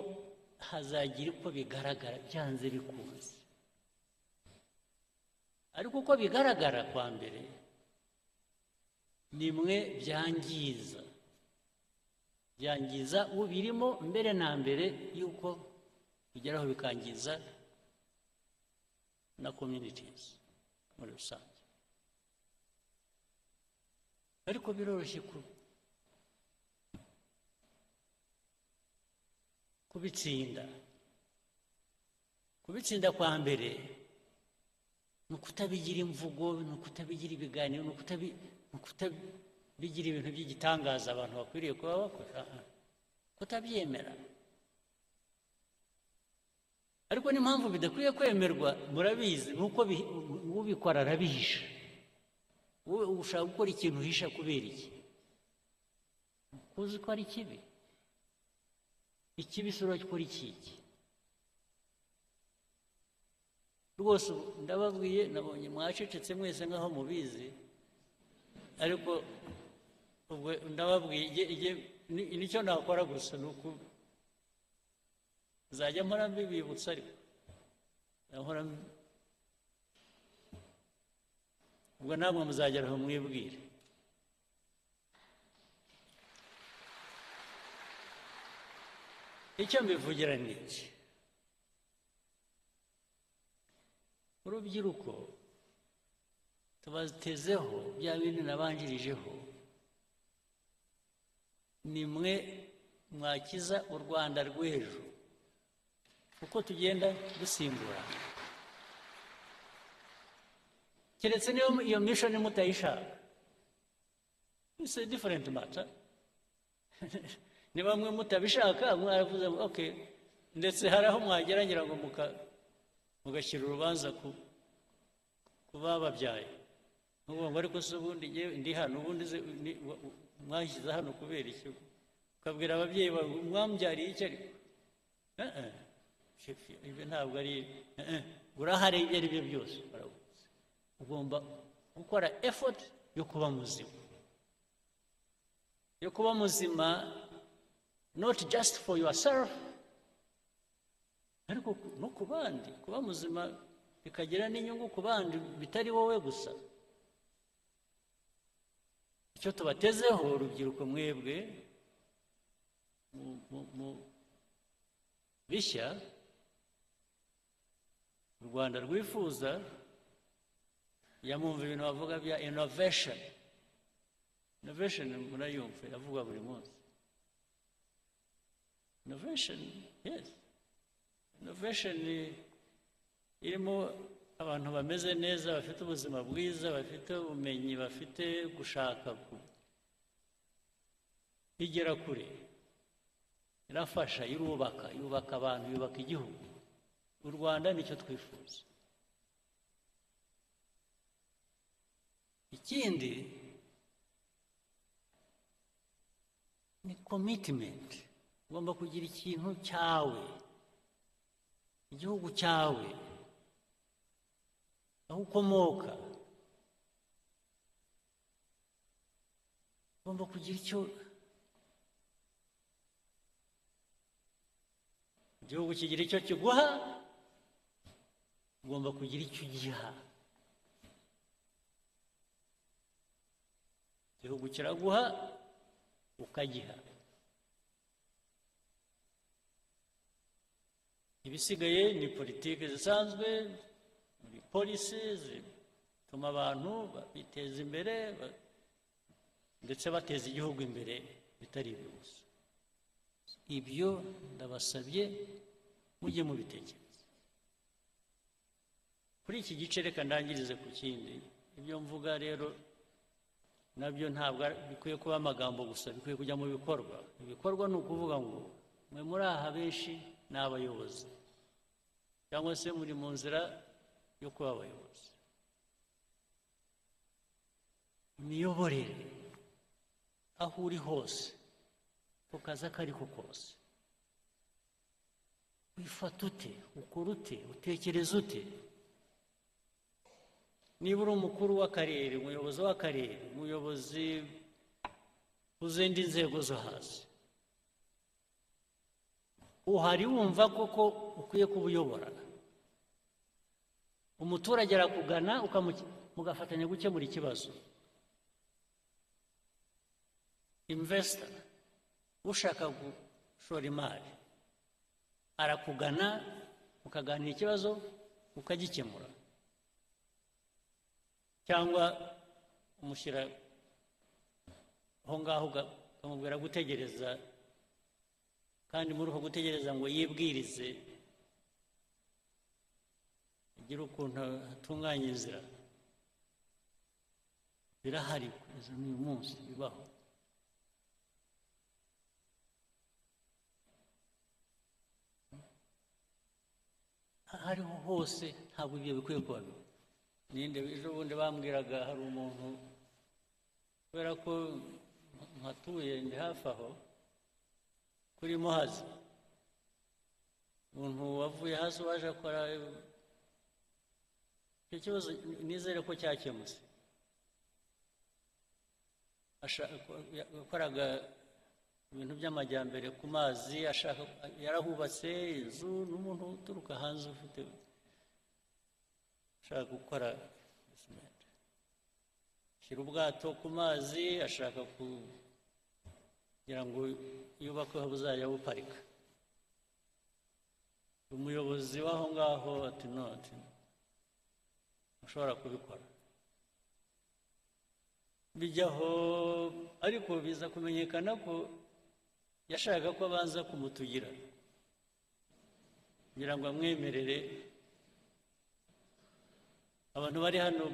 hazagira uko bigaragara byanze bikunze ariko uko bigaragara kwa mbere nimwe byangiza ubirimo mbere na mbere yuko bigeraho bikangiza na communities muri rusange ariko biroroshye kubitsinda kwa mbere ni ukutabigira imvugo ni ukutabigira ibiganiro ni ukutabigira ibintu by'igitangaza abantu bakwiriye kuba bakora kutabyemera ariko n'impamvu bidakwiye kwemerwa murabizi ni uko ubikora arabihisha wowe ushaka gukora ikintu uhisha kubera iki uzi ko ari kibi ikibi si urakora iki rwose ndababwiye nabonye mwacecetse mwese nk'aho mubizi ariko ubwo ndababwiye nicyo nakora gusa ni uko nzajya mpora mbibibutsa ariko nkora ubwo namwe muzagera aho mwibwire icyo mbivugira ni iki urubyiruko tubatezeho bya bintu nabanjirijeho nimwe mwakiza u Rwanda rw'ejo uko tugenda dusimburana keretse niyo iyo mission mutayishaka it's a different matter ni bamwe mutabishaka mwaravuze okay ndetse hari aho mwageragera ngo mugashyira urubanza ku bababyaye ngo ariko se ubundi ndi hano ubundi mwashyize hano kubera iki ukabwira ababyeyi bawe mwambyariye iki ariko ibyo ntabwo ari urahari ibyo ari byo byose ugomba gukora effort yo kuba muzima not just for yourself ariko no ku bandi kuba muzima bikagira n'inyungu ku bandi bitari wowe gusa. Icyo tubatezeho urubyiruko mwebwe mu bishya u Rwanda rwifuza yamumva ibintu bavuga bya innovation murayumva iravuga buri munsi innovation irimo abantu bameze neza bafite ubuzima bwiza bafite ubumenyi bafite gushaka igera kure irafasha yubaka abantu yubaka igihugu. U Rwanda nicyo twifuza. Ikindi ni commitment. Ugomba kugira ikintu cyawe igihugu cyawe aho ukomoka ugomba kugira icyo igihugu kigira icyo kiguha ugomba kugira icyo ugiha. Igihugu kiraguha ukagiha. Ibisigaye ni politiki zisanzwe muri polisi zituma abantu biteza imbere ndetse bateza igihugu imbere bitari ibyo gusa. Ibyo ndabasabye mujye mubitekereza. Kuri iki gice reka ndangirize ku kindi. Ibyo mvuga rero nabyo ntabwo bikwiye kuba amagambo gusa bikwiye kujya mu bikorwa. Ibikorwa ni ukuvuga ngo mwe muri aha benshi ni abayobozi cyangwa se muri mu nzira yo kuba abayobozi. Imiyoborere aho uri hose ku kazi ako ari ko kose wifata ute ukora ute utekereza ute. Niba uri umukuru w'akarere umuyobozi w'akarere umuyobozi uzindi nzego zo hasi uhari wumva koko ukwiye kubuyobora. Umuturage arakugana mugafatanya gukemura ikibazo. Investor ushaka gushora imari arakugana mukaganira ikibazo ukagikemura cyangwa umushyira aho ngaho ukamubwira gutegereza kandi muri uko gutegereza ngo yibwirize agire ukuntu atunganya inzira. Birahari kugeza n'uyu munsi bibaho. Hariho hose ntabwo ibyo bikwiye kuba bibi. Ninde ejo bundi bambwiraga hari umuntu kubera ko nkatuye ndi hafi aho kuri Muhazi umuntu wavuye hasi waje akora icyo kibazo nizere ko cyakemutse. Yakoraga ibintu by'amajyambere ku mazi yarahubatse inzu n'umuntu uturuka hanze ufite ashaka gukora shyira ubwato ku mazi ashaka kugira ngo yubakweho buzajya buparika. Umuyobozi w'aho ngaho ati noti ushobora kubikora bijyaho ariko biza kumenyekana ko yashaka ko abanza kumutugira kugira ngo amwemerere. Abantu bari hano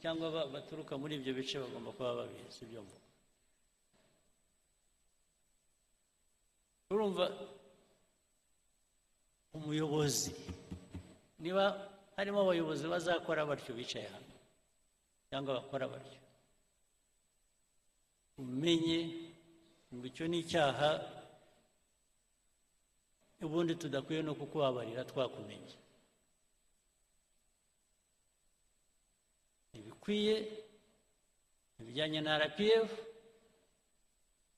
cyangwa baturuka muri ibyo bice bagomba kuba babizi ibyo mvuga. Urumva umuyobozi niba harimo abayobozi bazakora batyo bicaye hano cyangwa bakora batyo umenye ngo icyo ni icyaha ubundi tudakwiye no kukubabarira twakumenye. Ibikwiye ibijyanye na RPF,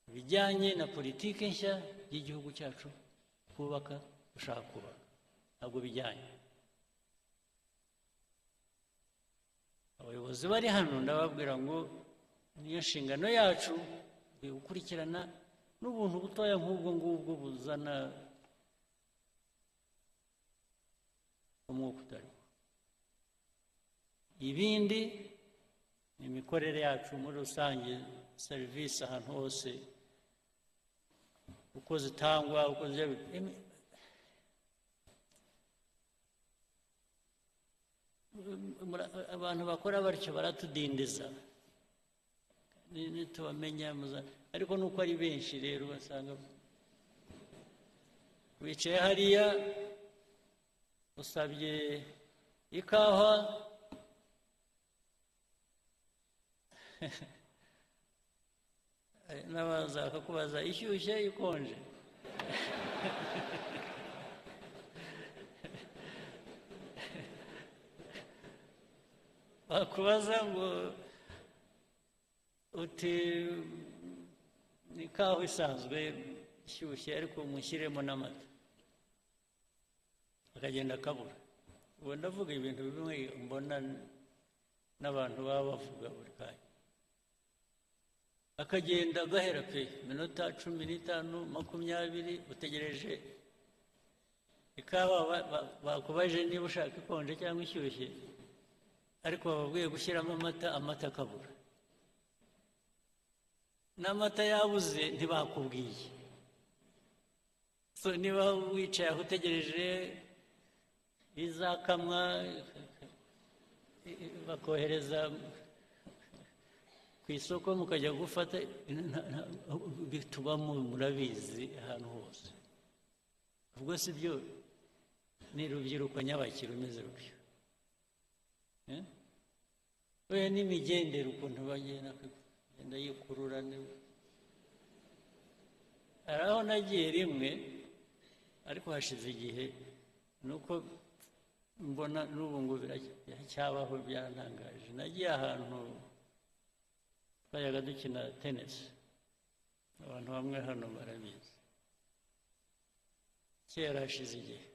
ibijyanye na politiki nshya y'igihugu cyacu kubaka, dushaka kubaka, ntabwo bijyanye. Abayobozi bari hano ndababwira ngo niyo nshingano yacu gukurikirana n'ubuntu butoya nk'ubwo ngubwo buzana umwuka utari. Ibindi ni imikorere yacu muri rusange, serivisi ahantu hose uko zitangwa, uko abantu bakora batyo baratudindiza ntitubamenya, ariko nuko ari benshi rero basanga wicaye hariya usabye ikawa n'abaza bakakubaza ishyushye ikonje. Bakubaza ngo uti ni ikawa isanzwe ishyushye ariko mushyiremo n'amata, akagenda akabura. Ubu ndavuga ibintu bimwe mbona n'abantu baba bavuga buri kanya, akagenda agahera pe minota 15 20 utegereje ikawa, bakubaje niba ushaka ikonje cyangwa ishyushye, ariko bababwiye gushyiramo amata akabura. N'amata yabuze ntibakubwiye. So niba wicaye aho utegereje izakamwa bakohereza ku isoko mukajya gufata, bitubamo murabizi ahantu hose. Ubwo si byo ni rubyiruko nyabakiri rumeze rubyo. Oya n'imigendere ukuntu bagenda yikurura. Hari aho nagiye rimwe ariko hashize igihe, nuko mbona n'ubu ngo biracyabaho, byarantangaje. Nagiye ahantu twajyaga dukina tenisi, abantu bamwe hano barabizi, kera hashize igihe.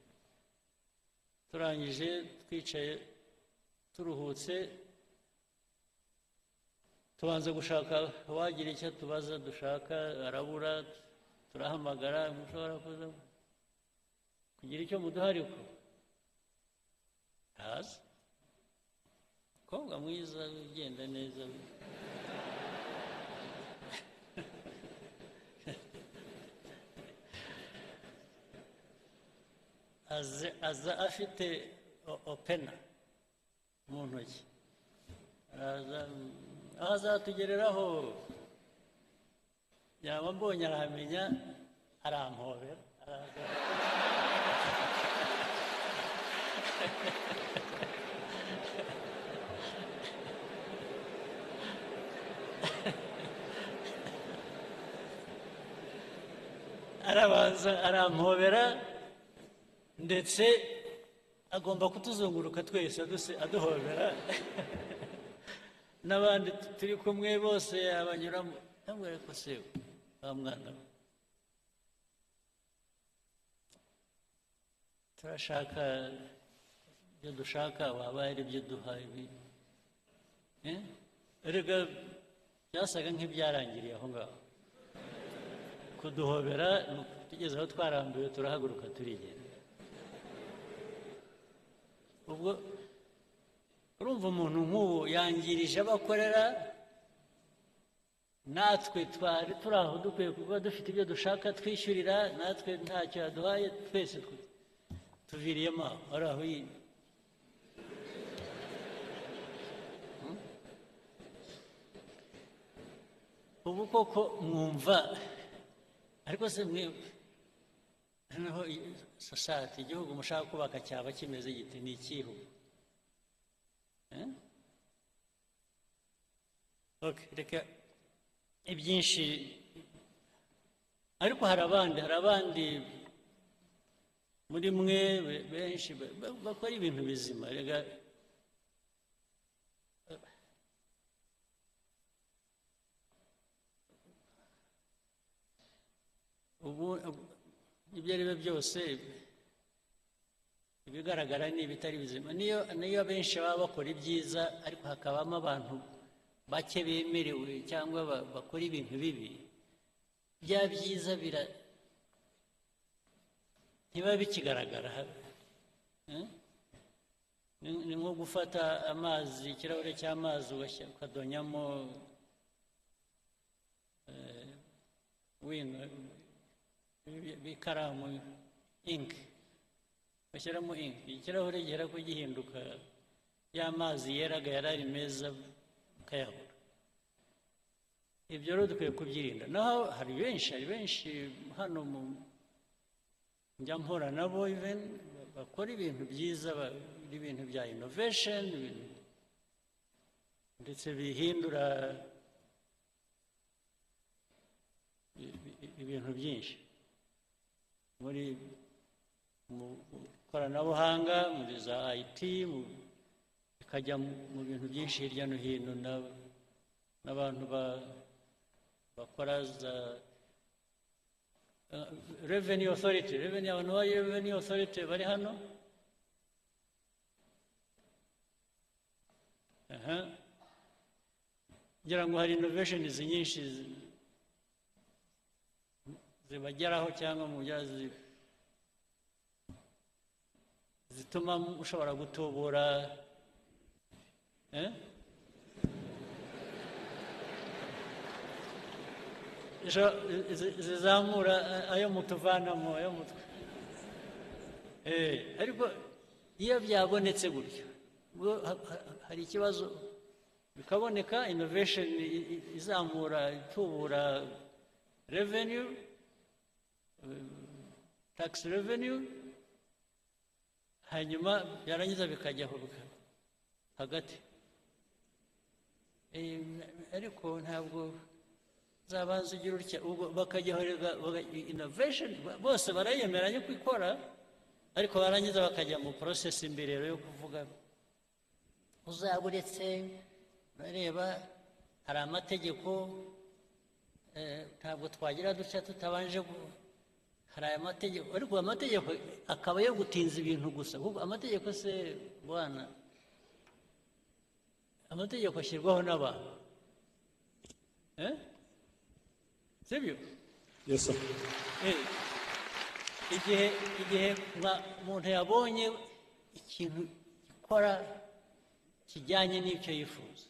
Turangije twicaye turuhutse, tubanza gushaka uwagira icyo tubaza dushaka, arabura. Turahamagara, mushobora kuza kugira icyo muduha, ariko haza umukobwa mwiza ugenda neza aza afite opena mu ntoki, aho azatugereraho yaba mbonye arahamenya, arampobera. Arabanza arampobera, ndetse agomba kutuzunguruka twese aduhobera. N'abandi turi kumwe bose abanyuramo, ndamubwira ko se wa mwana we, turashaka ibyo dushaka, waba ari ibyo duha ibi. Erega byasaga nk'ibyarangiriye aho ngaho, kuduhobera. Tugeze aho twarambiwe turahaguruka turigenda. Ubwo urumva umuntu nk'uwo yangirije abakorera, natwe twari turi aho dukwiye kuba dufite ibyo dushaka twishyurira, natwe ntacyo yaduhaye, twese tuviriyemo aho, ari aho yindi. Ubu koko mwumva, ariko se mwe noneho sosiyete, igihugu mushaka kubaka cyaba kimeze gite? Ni ikihe? Reka ibyinshi ariko hari abandi muri mwe benshi bakora ibintu bizima. Rega ubu ibyo ari byo byose ibigaragara ni ibitari bizima, niyo abenshi baba bakora ibyiza ariko hakabamo abantu bake bemerewe cyangwa bakora ibintu bibi, bya byiza ntibiba bikigaragara. Ni nko gufata amazi, ikirahure cy'amazi ukadonyamo ikaramu ink, bashyiramo ink, ikirahure gihera ko gihinduka y'amazi yeraga yari ari meza ukayabura. Ibyo rero dukwiye kubyirinda. Naho hari benshi hano njya mpora nabo even bakora ibintu byiza, ibintu bya innovation, ndetse bihindura ibintu byinshi mu koranabuhanga, muri za IT, bikajya mu bintu byinshi hirya no hino, n'abantu bakora za revenue authority, abantu ba revenue authority bari hano. Ngira ngo hari innovations nyinshi zibageraho cyangwa mu byazi zituma ushobora gutubura zizamura ayo mutuvanamo ayo mutwe. Ariko iyo byabonetse gutyo hari ikibazo, bikaboneka innovation izamura itubura revenue, tax revenue, hanyuma byarangiza bikajyaho hagati. Ariko ntabwo zabanza ugira utya bakajyaho innovation, bose barayemeranya ko ikora, ariko barangiza bakajya mu process imbere yo kuvuga uzaburetse urareba hari amategeko, ntabwo twagira dutya tutabanje hari aya mategeko, ariko amategeko akaba yo gutinza ibintu gusa. Amategeko se bwana, amategeko ashyirwaho n'abantu, sibyo? Yes sir. Igihe umuntu yabonye ikintu gikora kijyanye n'icyo yifuza,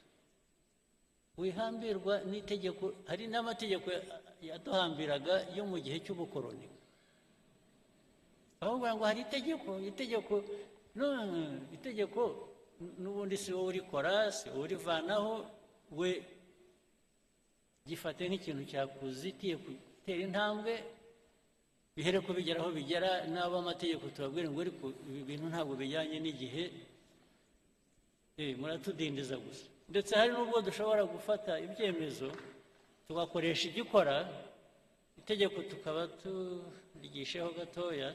wihambirwa n'itegeko. Hari n'amategeko yaduhambiraga yo mu gihe cy'ubukoroni, aho ngo hari itegeko n'ubundi si wowe urikora, si wowe urivanaho, we gifate nk'ikintu cyakuzitiye gutera intambwe, bihere ko bigera aho bigera. N'abo amategeko tubabwira ngo ariko ibi bintu ntabwo bijyanye n'igihe, muratudindiza gusa. Ndetse hari n'ubwo dushobora gufata ibyemezo tugakoresha igikora, itegeko tukaba turigisheho gatoya,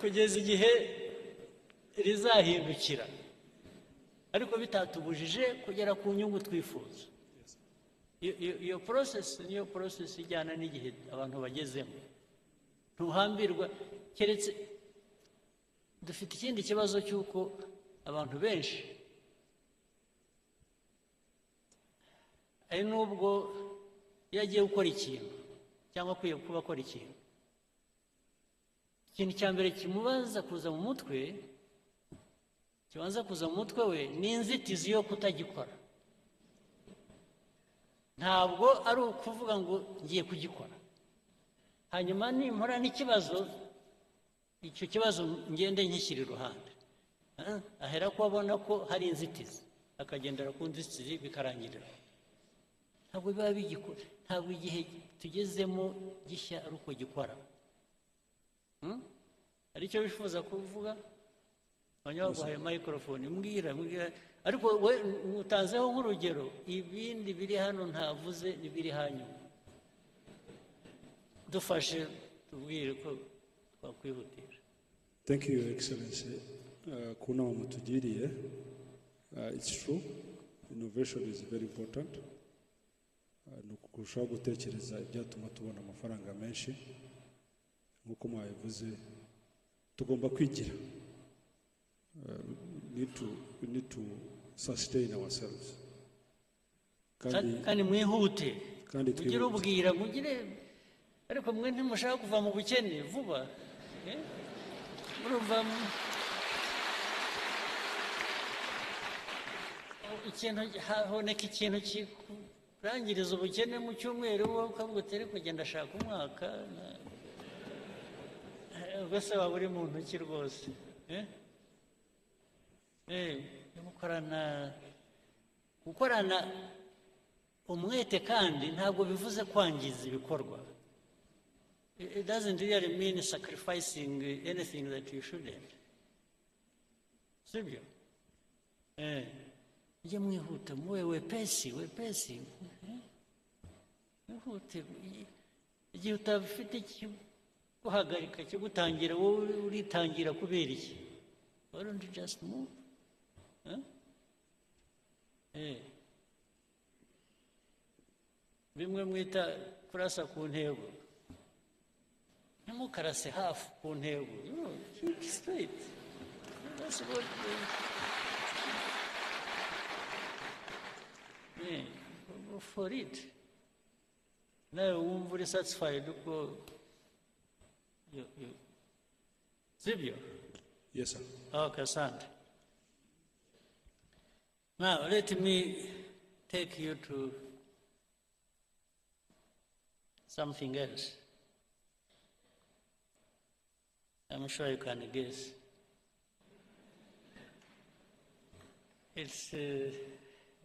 kugeza igihe rizahindukira, ariko bitatubujije kugera ku nyungu twifuza. Iyo process niyo process ijyana n'igihe abantu bagezemo. Ntuhambirwa, keretse dufite ikindi kibazo cy'uko abantu benshi ari n'ubwo iyo agiye gukora ikintu cyangwa akwiye kuba akora ikintu cya mbere kimubanza kuza mu mutwe, we ni inzitizi yo kutagikora. Ntabwo ari ukuvuga ngo ngiye kugikora, hanyuma nimpora n'ikibazo, icyo kibazo ngende nkishyira iruhande. Ahera ko abona ko hari inzitizi, akagendera ku nzitizi bikarangirira. Ntabwo biba bigikora, ntabwo igihe tugezemo gishya ari uko gikora. Hari icyo bifuza kuvuga? abanyaguhaye microphone mbwira ariko we utanzeho nk'urugero ibindi biri hano ntavuze n'ibiri hanyuma dufashe tubwire ko twakwihutisha. Thank you, Your Excellency. Kuna mutugiriye. It's true. Innovation is very important. Nukurushaho gutekereza ibyatuma tubona amafaranga menshi. Nk'uko mwabivuze, tugomba kwigira. We need to sustain ourselves. Kandi mwihute. Mugire ubwira, mugire ariko mwe ntimushaka kuva mu bukene vuba. Murumva ikintu haboneka ikintu kikurangiriza ubukene mu cyumweru wowe ukavuga uti ariko genda ashaka umwaka ubwose waba uri mu ntoki rwose. Gukorana umwete kandi ntabwo bivuze kwangiza ibikorwa. It doesn't really mean sacrificing anything that you shouldn't. Sibyo? Ujye mwihuta muwe wepesi. Mwihute. Igihe utafite guhagarika kigutangira wowe uritangira kubera iki? Why don't you just move? Bimwe mwita kurasa ku ntego. Ntimukarase hafi ku ntego. Keep straight. That's what go for it. Nawe wumva uri satisfied uko sibyo? Yes, sir. Okay, asante. Now, let me take you to something else. I'm sure you can guess. It's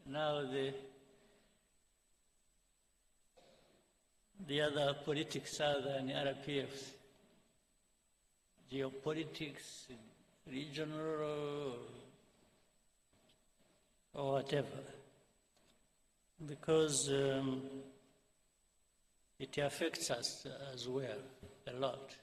now the other politics other than RPFs. Geopolitics, regional or whatever. Because it affects us as well a lot.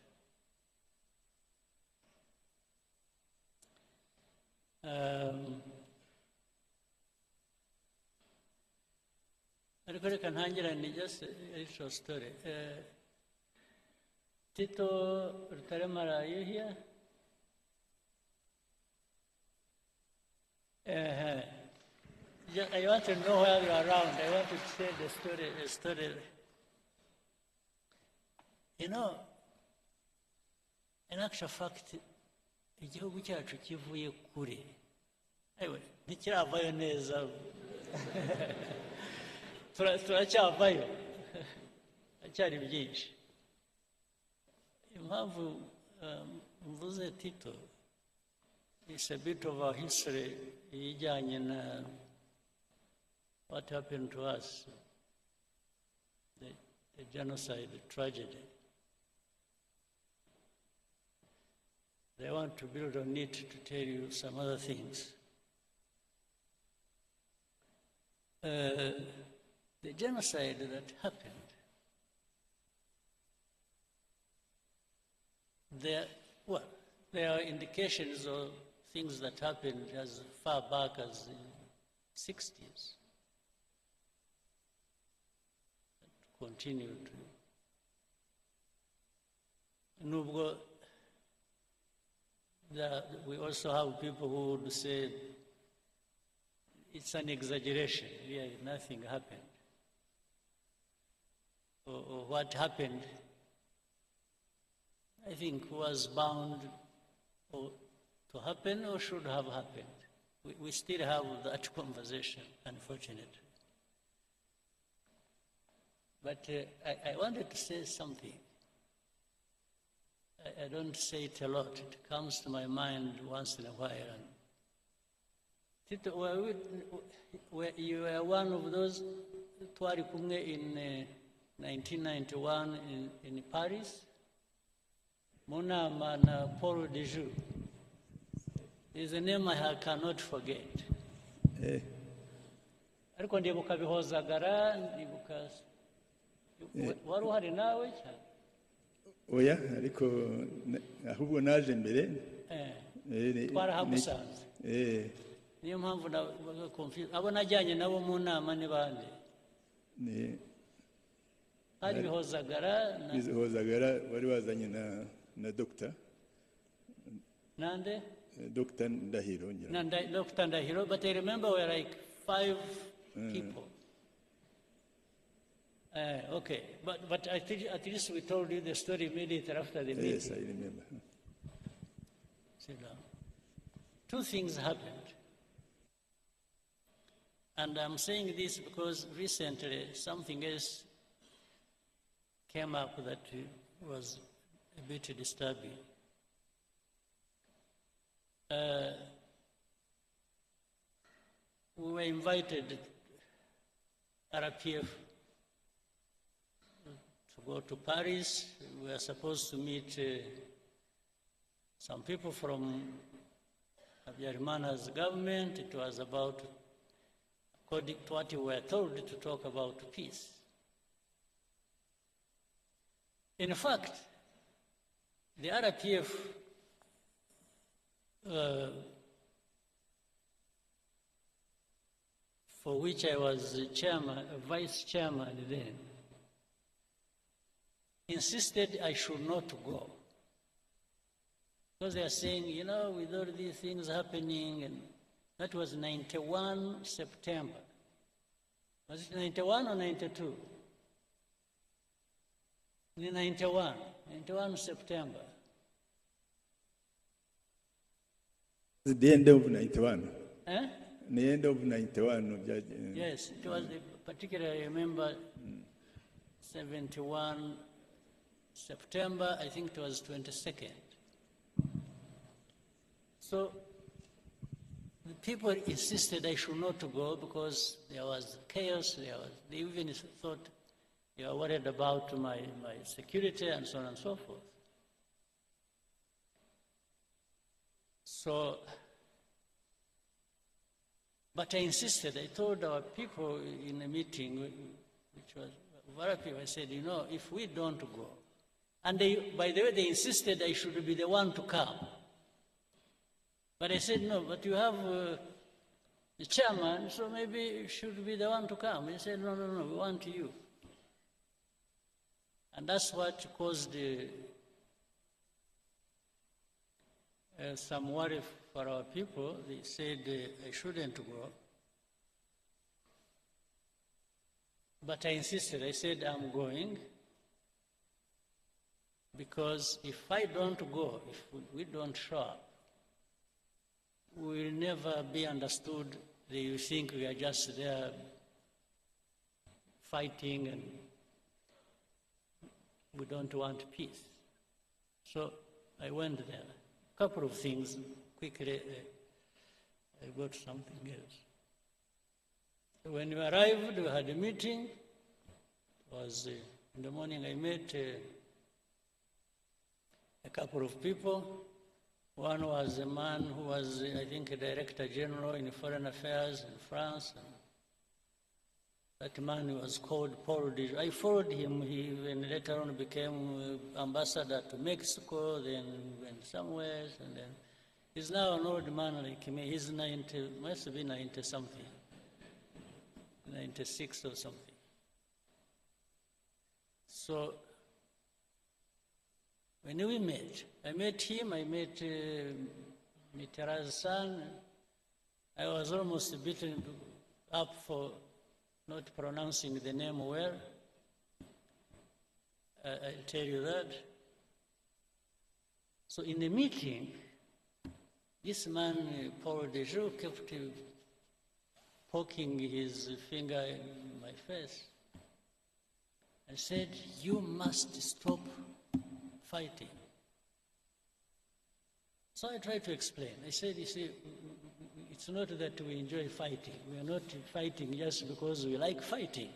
Ariko reka ntangire ni just a short story. Tito Rutaremara, are you here? I want to know where you are around. I want to tell the story. You know, in actual fact, igihugu cyacu kivuye kure. Ewe, ntikiravayo neza. Turacyavayo. Acyari byinshi. Impamvu mvuze Tito, it's a bit of a history ijyanye na what happened to us, the genocide, the tragedy. I want to build on it to tell you some other things. The genocide that happened, there are indications of things that happened as far back as the 60s. That continued. Nubwo we also have people who would say it's an exaggeration, really nothing happened. Or what happened, I think, was bound to happen or should have happened. We still have that conversation, unfortunately. But I wanted to say something. I don't say it a lot. It comes to my mind once in a while. Tito, you were one of those twari kumwe in 1991 in Paris. Mu nama na Paul de Joux. is a name I cannot forget. Eh, Ariko ndibuka Bihozagara, ndibuka wari uhari nawe cyane. oya ariko ahubwo naje mbere. Twarahamusanze. Niyo mpamvu nabaga confused. Abo najyanye nabo mu nama ni bande? Hari Bihozagara wari wazanye na Dr. Nande? Dr. Ndahiro. Dr. Ndahiro, but I remember we were like 5 people. Okay, but at least we told you the story immediately after the meeting. Yes, I remember. Sit down. 2 things happened. And I'm saying this because recently something else came up that was a bit disturbing. We were invited, RPF, to go to Paris. We were supposed to meet some people from Habyarimana's government. It was about, according to what we were told, to talk about peace. In fact, the RPF for which I was chairman, vice chairman then, insisted I should not go. Because they are saying, you know, with all these things happening, and that was 91 September. Was it 91 or 92? 91 September. The end of 91. Eh? The end of 91. Yes, it was particularly, I remember, 71 September, I think it was 22nd. So the people insisted I should not go because there was chaos, they even thought they were worried about my security and so on and so forth. So, but I insisted, I told our people in a meeting, which was very people, I said, you know, if we don't go, and they, by the way, they insisted I should be the one to come. But I said, no, but you have the chairman, so maybe you should be the one to come. He said, no, we want you. And that's what caused some worry for our people. They said I shouldn't go. But I insisted. I said, I'm going. Because if I don't go, if we don't show up, we will never be understood that you think we are just there fighting and we don't want peace. So I went there. A couple of things, quickly, I got something else. When we arrived, we had a meeting. It was in the morning. I met a couple of people. One was a man who was, I think, a director general in foreign affairs in France. And that man was called Paul de. I followed him. He even later on became ambassador to Mexico, then went somewhere, and then he's now an old man like me. He's 90, must be 90 something, 96 or something. So when we met, I met him, I met Mitterrand's son. I was almost beaten up for not pronouncing the name well. I'll tell you that. So in the meeting, this man, Paul Dejoux, kept poking his finger in my face and said, you must stop fighting. So I tried to explain. I said, you see, it's not that we enjoy fighting. We are not fighting just because we like fighting.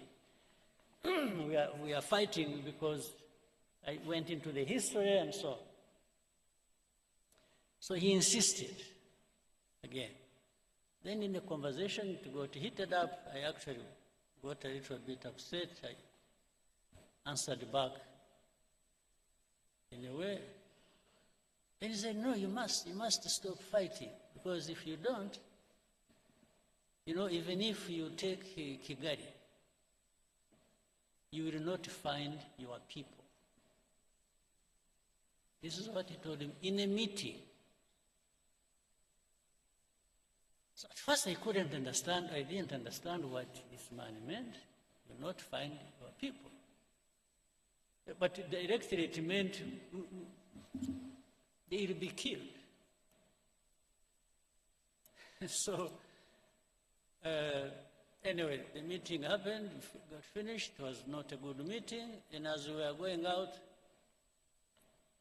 we are fighting because I went into the history and so on. So he insisted. again. Then in the conversation, it got heated up. I actually got a little bit upset. I answered back in a way. Then he said, no, you must stop fighting, because if you don't, you know, even if you take Kigali, you will not find your people. This is what he told him in a meeting. So at first I couldn't understand, I didn't understand what this man meant. You will not find your people. But directly it meant they will be killed. So, anyway, the meeting happened, got finished. It was not a good meeting. And as we were going out,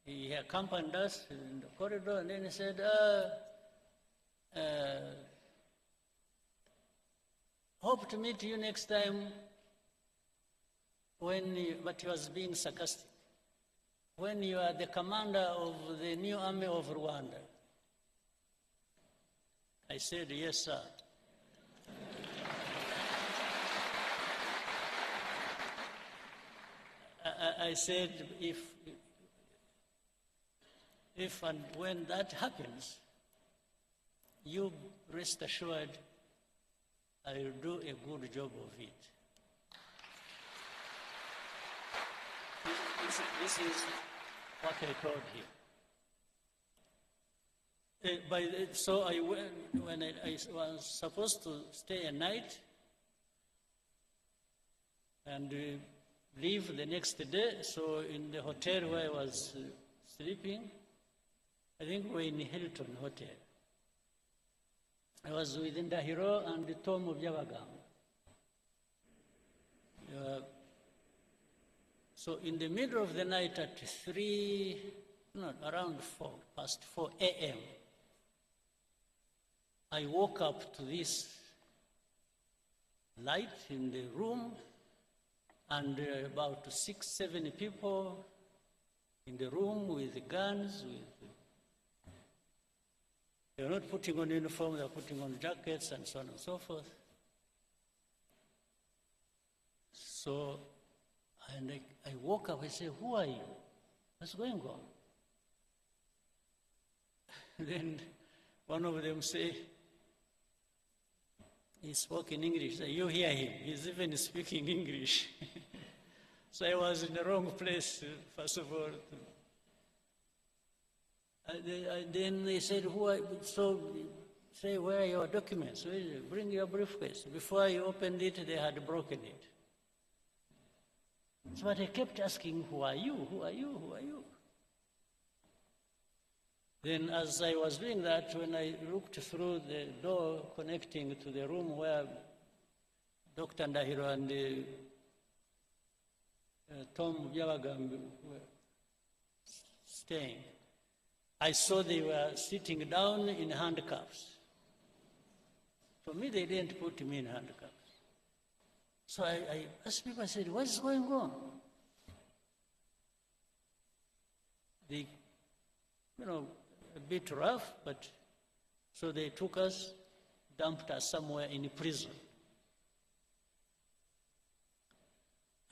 he accompanied us in the corridor, and then he said, hope to meet you next time but he was being sarcastic, when you are the commander of the new army of Rwanda. I said, yes, sir. I said, if and when that happens, you rest assured I will do a good job of it. This is what I told him. So I went, when I was supposed to stay a night and leave the next day, so in the hotel where I was sleeping, I think we were in Hilton Hotel. I was with Ndahiro and the Tom of Byabagamba. So in the middle of the night at around 4 a.m., I woke up to this light in the room, and about 6, 7 people in the room with guns. They were not putting on uniform, they were putting on jackets and so on and so forth. So, and I woke up, I said, who are you? What's going on? Then one of them said, he spoke in English. So you hear him, he's even speaking English. So I was in the wrong place, first of all. And then they said, so say, where are your documents? Bring your briefcase. Before I opened it, they had broken it. So I kept asking, who are you? Who are you? Who are you? Then as I was doing that, when I looked through the door connecting to the room where Dr. Ndahiro and Tom Byabagamba were staying, I saw they were sitting down in handcuffs. For me, they didn't put me in handcuffs. So I asked people, I said, what is going on? They, a bit rough, but so they took us, dumped us somewhere in prison.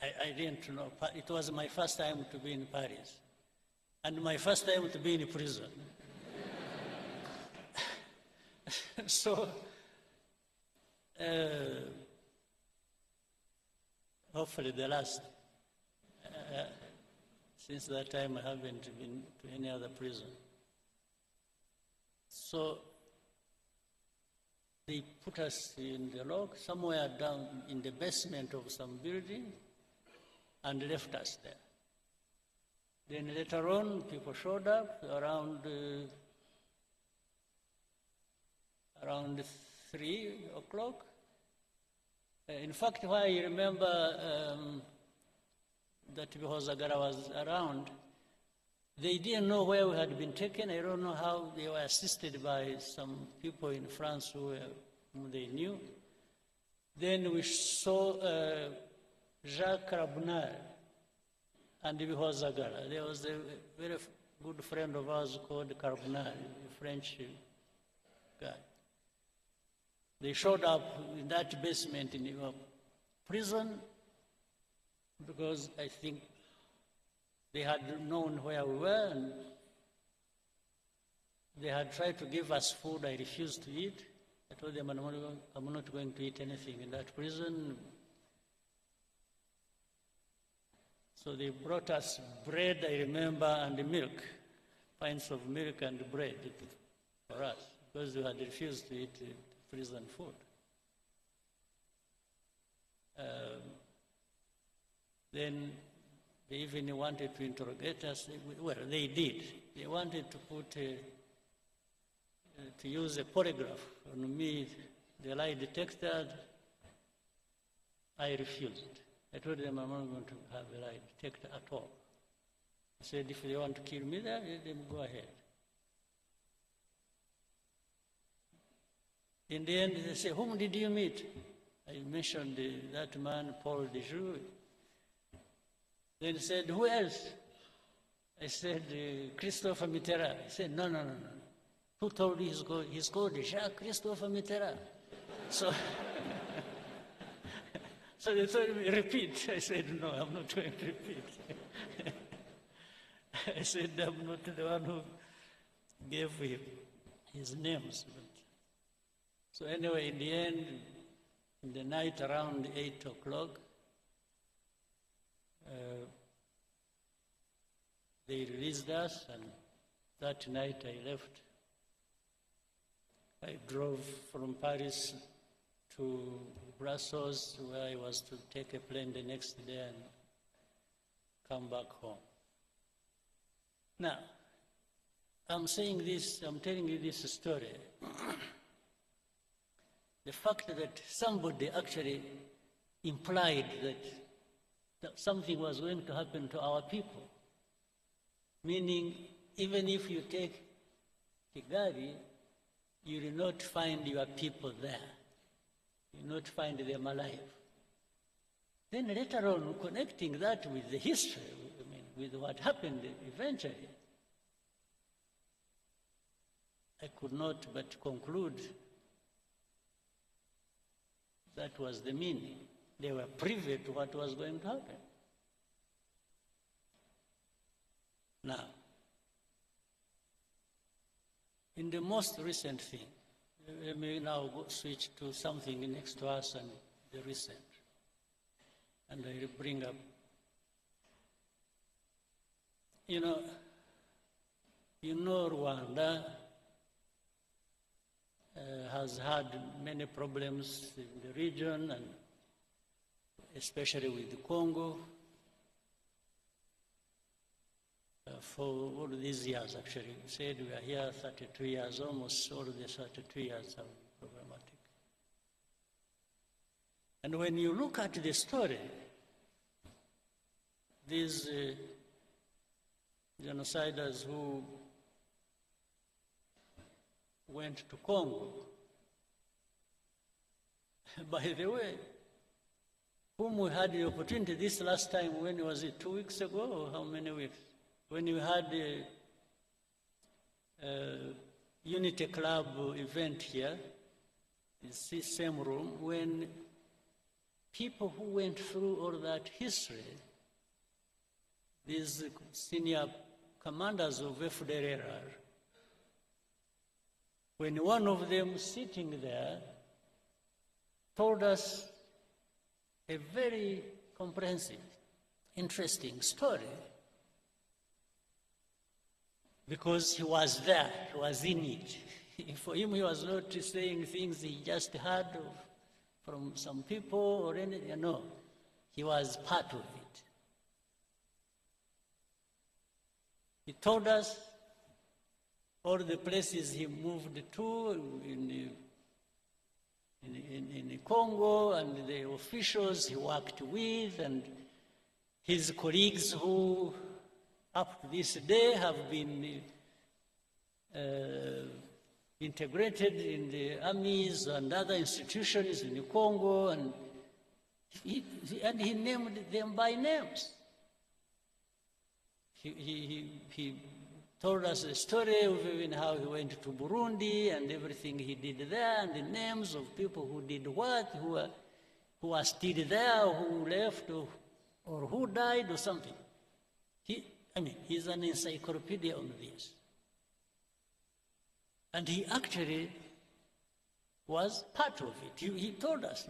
I didn't know. It was my first time to be in Paris, and my first time to be in prison. So, hopefully the last. Since that time, I haven't been to any other prison. So they put us in the log, somewhere down in the basement of some building, and left us there. Then later on, people showed up around 3 o'clock. In fact, why I remember that because Agara was around, they didn't know where we had been taken. I don't know how. They were assisted by some people in France whom they knew. Then we saw Jacques Rabunal and because Agara. There was a very good friend of ours called Carbonal, a French guy. They showed up in that basement in your prison because I think they had known where we were, and they had tried to give us food. I refused to eat. I told them I'm not going to eat anything in that prison. So they brought us bread, I remember, and milk, pints of milk and bread for us, because we had refused to eat prison food. Then they even wanted to interrogate us. Well, they did. They wanted to put to use a polygraph on me, the lie detector. I refused. I told them I'm not going to have a lie detector at all. I said, if they want to kill me there, let them go ahead. In the end, they say, whom did you meet? I mentioned that man, Paul Dejoux. Then he said, who else? I said, Christopher Mitterrand. He said, no. Who told you he's called Jacques Christopher Mitterrand? So, so they told me, repeat. I said, no, I'm not going to repeat. I said, I'm not the one who gave him his names. So anyway, in the end, in the night around 8 o'clock, they released us, and that night I left. I drove from Paris to Brussels, where I was to take a plane the next day and come back home. Now, I'm saying this, I'm telling you this story. The fact that somebody actually implied that something was going to happen to our people, meaning even if you take Kigali, you will not find your people there. You will not find them alive. Then later on, connecting that with the history, I mean, with what happened eventually, I could not but conclude that was the meaning. They were privy to what was going to happen. Now, in the most recent thing, let me now switch to something next to us and the recent. And I will bring up, you know Rwanda has had many problems in the region, and especially with the Congo. For all these years, actually. We said we are here 32 years, almost all the 32 years are problematic. And when you look at the story, these genociders who went to Congo, by the way, whom we had the opportunity this last time, when was it, 2 weeks ago, or how many weeks? When we had a Unity Club event here, in this same room, when people who went through all that history, these senior commanders of FPR, when one of them sitting there told us a very comprehensive, interesting story, because he was there, he was in it. For him, he was not saying things he just heard from some people or anything. No, he was part of it. He told us all the places he moved to in Congo, and the officials he worked with, and his colleagues who up to this day have been integrated in the armies and other institutions in the Congo, and he named them by names. He told us the story of even how he went to Burundi and everything he did there, and the names of people who did what, who are still there, or who left, or who died, or something. He's an encyclopedia on this. And he actually was part of it. He told us,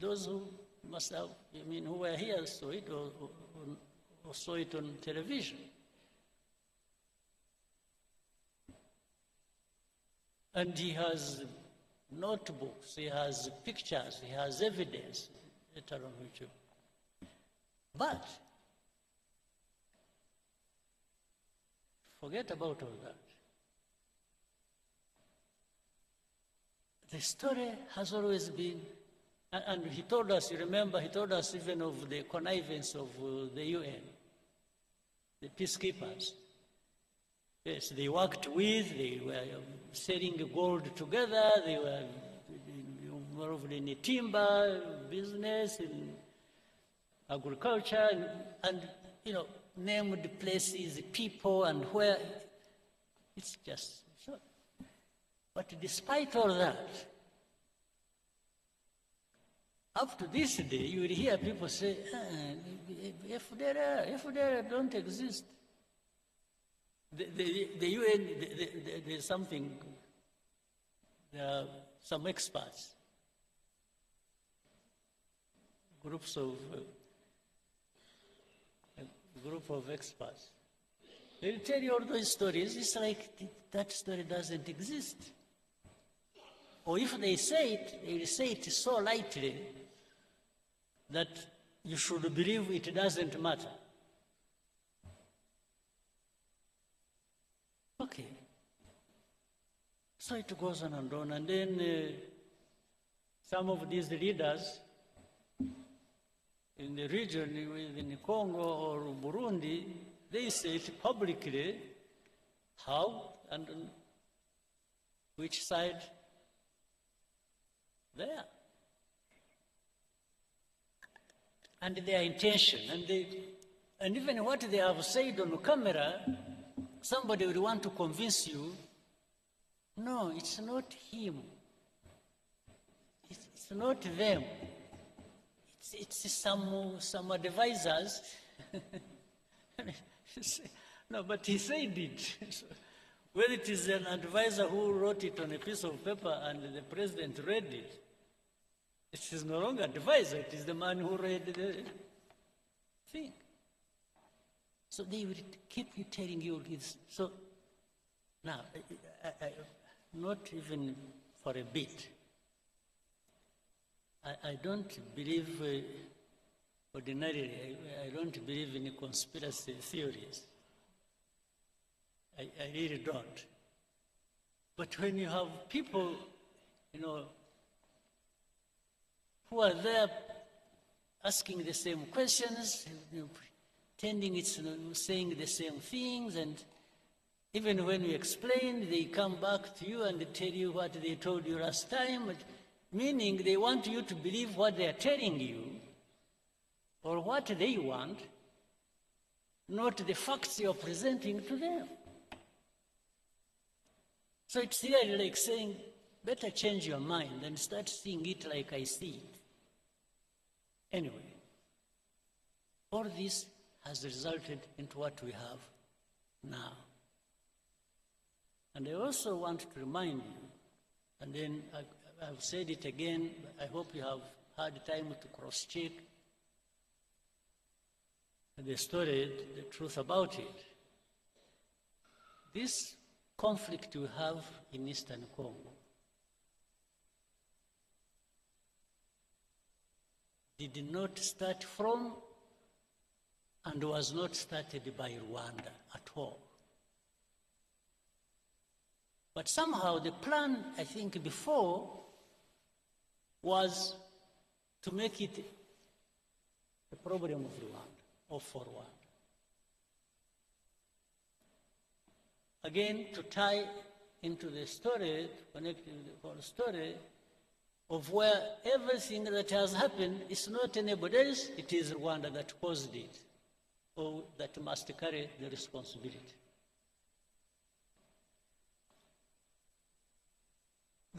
those who must have, who were here saw it, or saw it on television. And he has notebooks, he has pictures, he has evidence, later on which. But forget about all that. The story has always been, and he told us, you remember, he told us even of the connivance of the UN, the peacekeepers. Yes, they worked with, they were selling gold together, they were involved in the timber business, in agriculture, and named places, people, and where. It's just so. But despite all that, up to this day, you will hear people say, FPR don't exist. The UN, there's something, there are some experts, groups of, a group of experts. They'll tell you all those stories. It's like that story doesn't exist. Or if they say it, they will say it so lightly that you should believe it doesn't matter. Okay. So it goes on, and then some of these leaders in the region, in Congo or Burundi, they say it publicly how and on which side they are. And their intention, and even what they have said on camera, somebody will want to convince you, no, it's not him. It's not them. It's some advisors. No, but he said it. Whether it is an advisor who wrote it on a piece of paper and the president read it, it is no longer advisor, it is the man who read the thing. So they will keep you telling you this. So now, not even for a bit, I don't believe, ordinarily, I don't believe in conspiracy theories. I really don't. But when you have people, who are there asking the same questions, pretending it's saying the same things, and even when you explain, they come back to you and tell you what they told you last time, meaning they want you to believe what they are telling you, or what they want, not the facts you're presenting to them. So it's really like saying, better change your mind and start seeing it like I see it. Anyway, all this has resulted into what we have now. And I also want to remind you, and then I've said it again, I hope you have had time to cross-check the story, the truth about it. This conflict we have in Eastern Congo did not start from and was not started by Rwanda at all. But somehow the plan, I think, before was to make it a problem of Rwanda or for Rwanda. Again, to tie into the story, connecting the whole story of where everything that has happened is not anybody else, it is Rwanda that caused it, or that must carry the responsibility.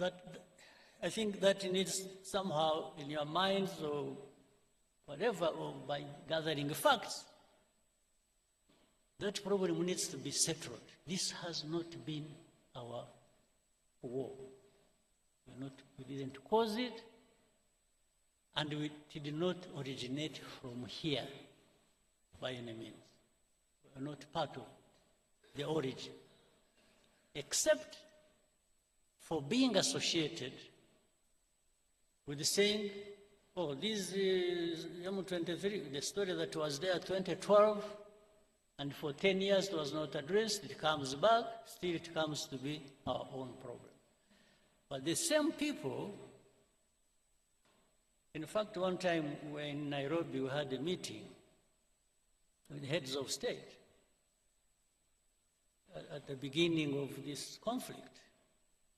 I think that needs somehow in your minds or whatever, or by gathering facts, that problem needs to be settled. This has not been our war. We didn't cause it, and it did not originate from here by any means. We are not part of the origin, except for being associated with the saying, oh, this is M23, the story that was there 2012, and for 10 years it was not addressed, it comes back, still it comes to be our own problem. But the same people, in fact, one time we were in Nairobi, we had a meeting with heads of state at the beginning of this conflict.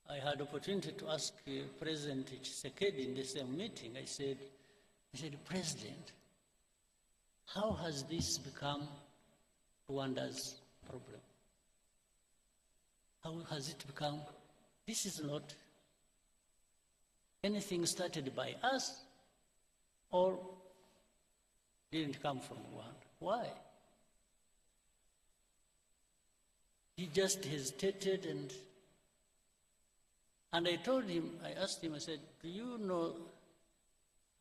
I had opportunity to ask President Tshisekedi in the same meeting. I said, President, how has this become Rwanda's problem? How has it become? This is not anything started by us or didn't come from Rwanda. Why? He just hesitated, and I told him, I asked him, I said, do you know,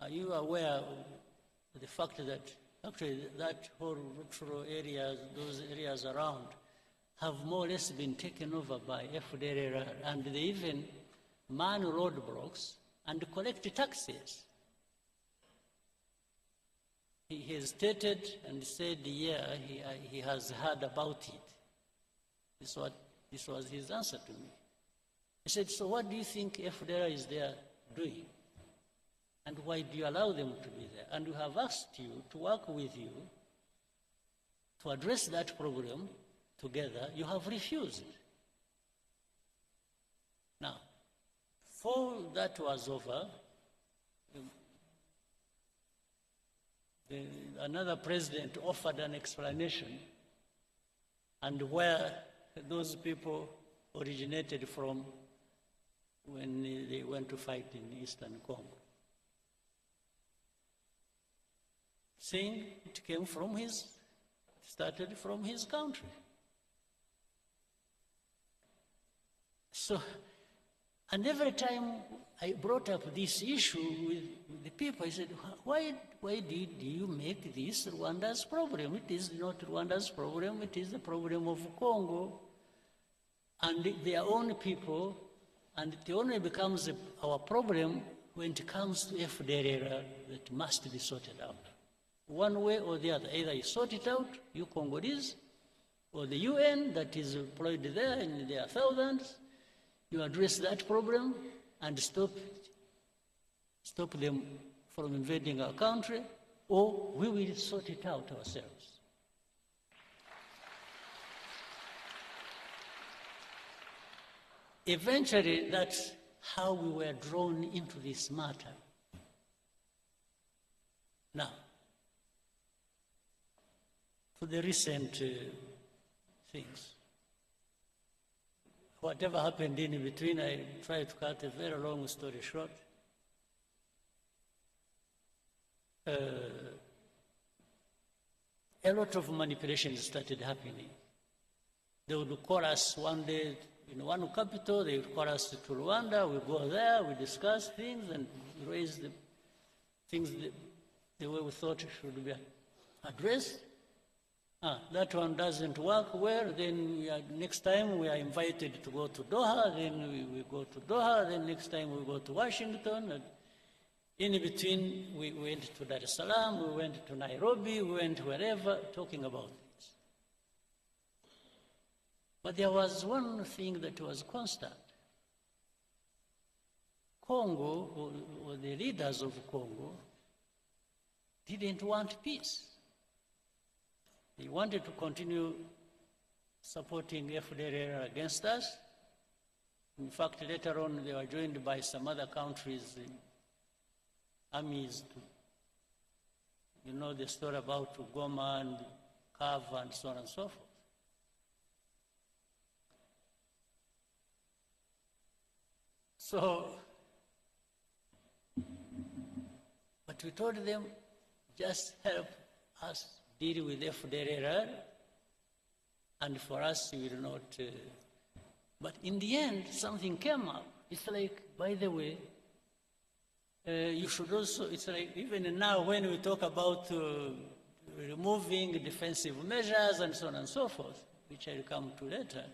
are you aware of the fact that actually that whole rural areas, those areas around, have more or less been taken over by FPR, and they even man roadblocks and collect taxes? He hesitated and said, yeah, he has heard about it. This was his answer to me. He said, so what do you think FPR is there doing? And why do you allow them to be there? And we have asked you to work with you to address that problem together. You have refused. Now, before that was over, another president offered an explanation and where those people originated from when they went to fight in Eastern Congo. Saying it came from started from his country. So, and every time I brought up this issue with the people, I said, why did you make this Rwanda's problem? It is not Rwanda's problem, it is the problem of Congo and their own people, and it only becomes our problem when it comes to FPR that must be sorted out. One way or the other, either you sort it out, you Congolese, or the UN that is employed there, and there are thousands, you address that problem and stop them from invading our country, or we will sort it out ourselves. Eventually, that's how we were drawn into this matter. Now, for the recent things, whatever happened in between, I try to cut a very long story short. A lot of manipulations started happening. They would call us one day in one capital, they would call us to Rwanda, we go there, we discuss things and raise the things the way we thought should be addressed. That one doesn't work well, then next time we are invited to go to Doha, then we go to Doha, then next time we go to Washington. And in between, we went to Dar es Salaam, we went to Nairobi, we went wherever, talking about this. But there was one thing that was constant. Congo, or the leaders of Congo, didn't want peace. They wanted to continue supporting FPR against us. In fact, later on, they were joined by some other countries' armies. You know the story about Goma and Kava and so on and so forth. So, but we told them, just help us deal with FDLR, and for us, we will not. But in the end, something came up. It's like, by the way, you should also, it's like, even now when we talk about removing defensive measures and so on and so forth, which I'll come to later,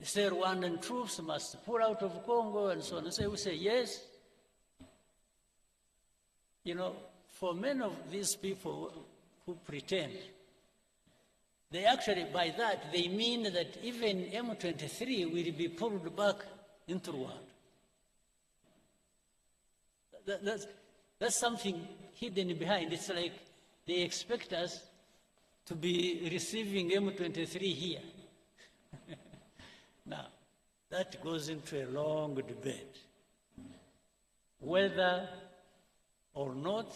they say Rwandan troops must pull out of Congo and so on. And so we say, yes. You know, for many of these people who pretend, they actually, by that, they mean that even M23 will be pulled back into Rwanda. That's something hidden behind. It's like they expect us to be receiving M23 here. Now, that goes into a long debate. Whether or not,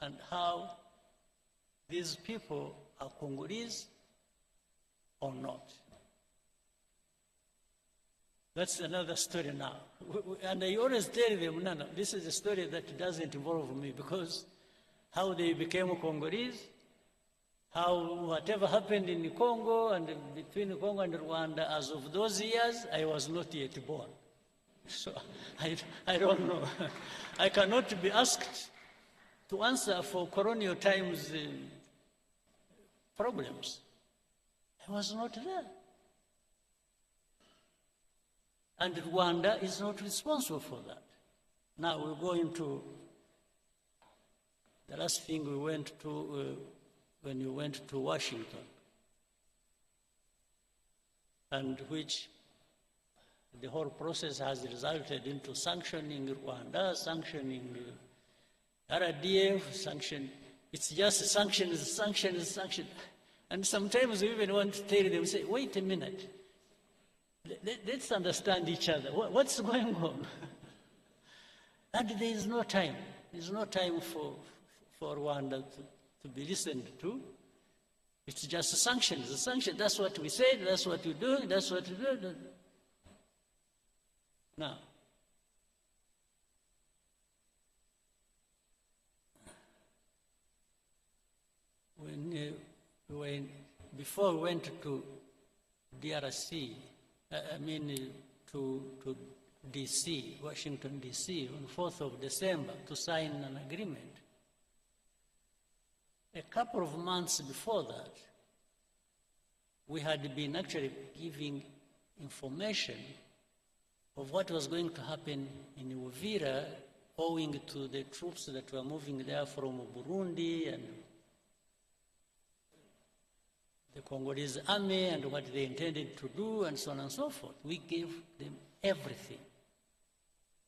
and how these people are Congolese or not. That's another story now. And I always tell them, no, this is a story that doesn't involve me, because how they became Congolese, how whatever happened in Congo and between Congo and Rwanda, as of those years, I was not yet born. So I don't know. I cannot be asked to answer for colonial times problems. I was not there. And Rwanda is not responsible for that. Now we'll go into the last thing we went to when you went to Washington, and which the whole process has resulted into sanctioning Rwanda, sanctioning RDF, sanction. It's just sanctions, sanctions, sanctions. And sometimes we even want to tell them, say, wait a minute. Let's understand each other. What's going on? And there is no time. There's no time for Rwanda to be listened to. It's just sanctions. Sanctions, that's what we said, that's what we do, that's what we do. Now, before we went to DRC, to DC, Washington, DC, on 4th of December to sign an agreement. A couple of months before that, we had been actually giving information of what was going to happen in Uvira, owing to the troops that were moving there from Burundi and the Congolese army and what they intended to do and so on and so forth. We gave them everything.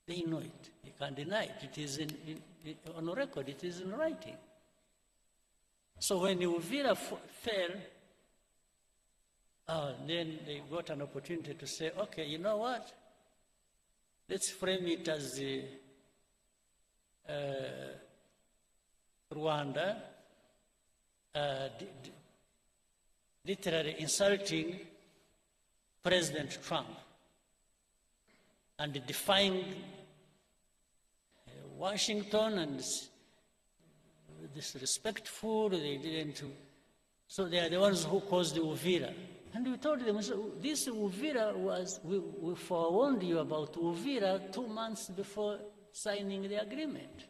They know it. They can't deny it. It is on record. It is in writing. So when Uvira fell, then they got an opportunity to say, okay, you know what? Let's frame it as Rwanda literally insulting President Trump and defying Washington and disrespectful. They didn't. So they are the ones who caused the Uvira. And we told them, so this Uvira was, we forewarned you about Uvira 2 months before signing the agreement.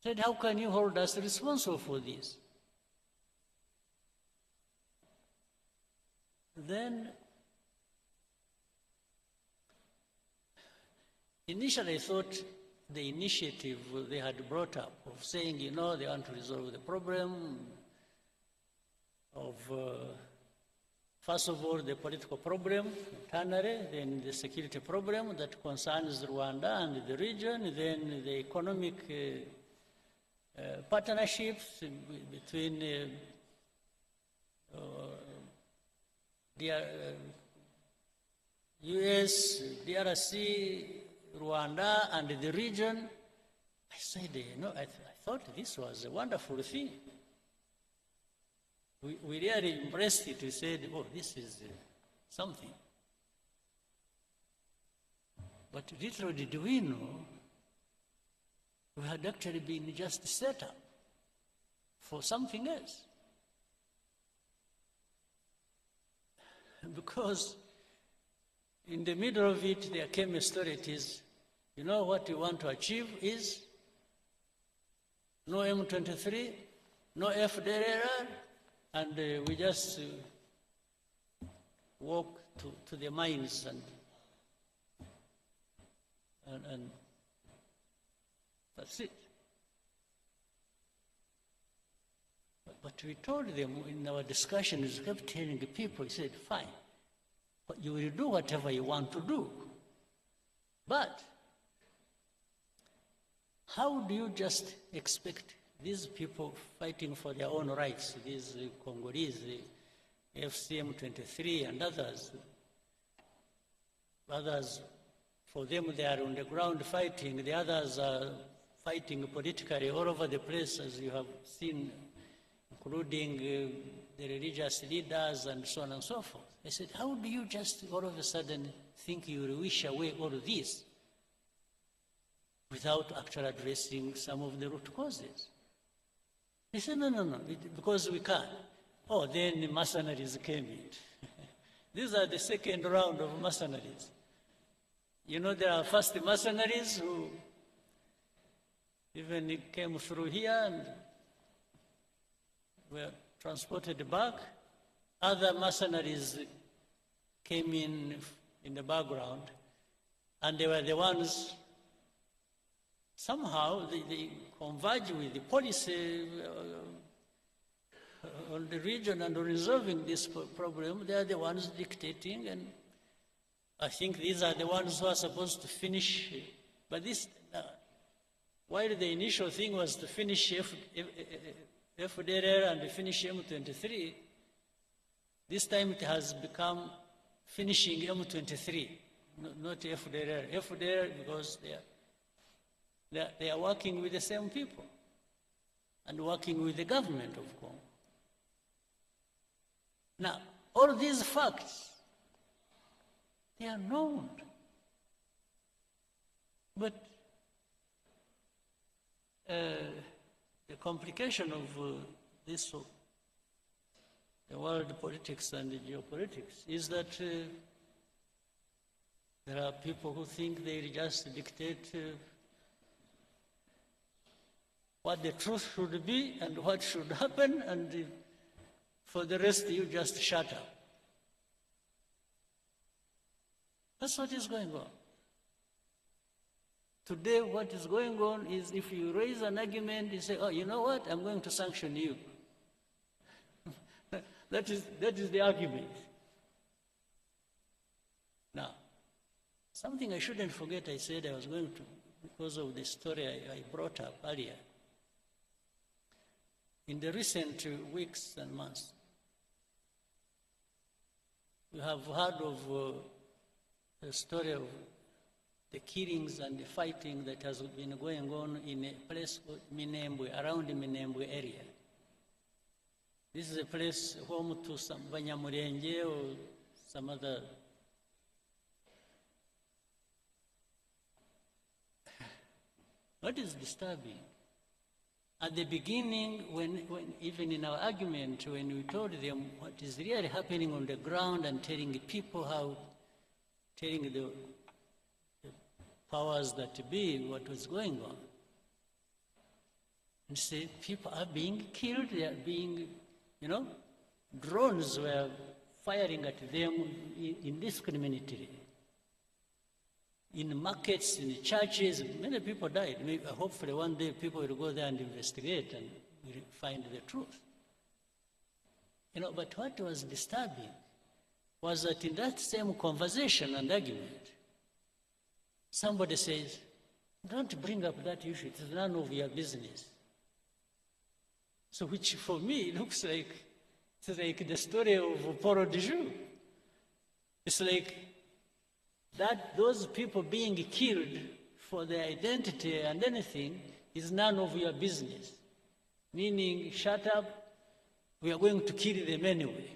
Said, how can you hold us responsible for this? Then, initially I thought the initiative they had brought up of saying, you know, they want to resolve the problem of, first of all, the political problem, internally, then the security problem that concerns Rwanda and the region, then the economic partnerships between US, DRC, Rwanda, and the region. I said, you know, I thought this was a wonderful thing. we really embraced it. We said, oh, this is something. But little did we know, we had actually been just set up for something else. Because in the middle of it, there came a story. It is, you know what we want to achieve is no M23, no FPR, and we just walk to the mines and that's it. But we told them in our discussions, we kept telling the people, we said, fine, but you will do whatever you want to do. But how do you just expect these people fighting for their own rights, these Congolese, the FCM23 and others, for them they are on the ground fighting, the others are fighting politically all over the place, as you have seen, including the religious leaders and so on and so forth. I said, how do you just all of a sudden think you will wish away all of this without actually addressing some of the root causes? He said, no, because we can't. Oh, then the mercenaries came in. These are the second round of mercenaries. You know, there are first mercenaries who even came through here and were transported back. Other mercenaries came in the background, and they were the ones, somehow they converge with the policy on the region and on resolving this problem. They are the ones dictating, and I think these are the ones who are supposed to finish. But this, while the initial thing was to finish FDR and finish M23, this time it has become finishing M23, not FDR. FDR because they are working with the same people and working with the government of Congo. Now, all these facts, they are known. But the complication of this, the world politics and the geopolitics, is that there are people who think they just dictate what the truth should be and what should happen, and for the rest you just shut up. That's what is going on. Today, what is going on is if you raise an argument, you say, oh, you know what, I'm going to sanction you. That is the argument. Now, something I shouldn't forget, I said I was going to, because of the story I brought up earlier. In the recent weeks and months, we have heard of the story of the killings and the fighting that has been going on in a place called Minembwe, around the Minembwe area. This is a place home to some Banyamulenge or some other. What is disturbing? At the beginning, when even in our argument, when we told them what is really happening on the ground and telling the people how, telling the powers that be what was going on, and say people are being killed, they are being, drones were firing at them indiscriminately. In markets, in churches, many people died. Maybe, hopefully one day people will go there and investigate and will find the truth. But what was disturbing was that in that same conversation and argument, somebody says, don't bring up that issue, it is none of your business. So which for me looks like, it's like the story of Paul de Joux. It's like that those people being killed for their identity and anything is none of your business. Meaning, shut up, We are going to kill them anyway.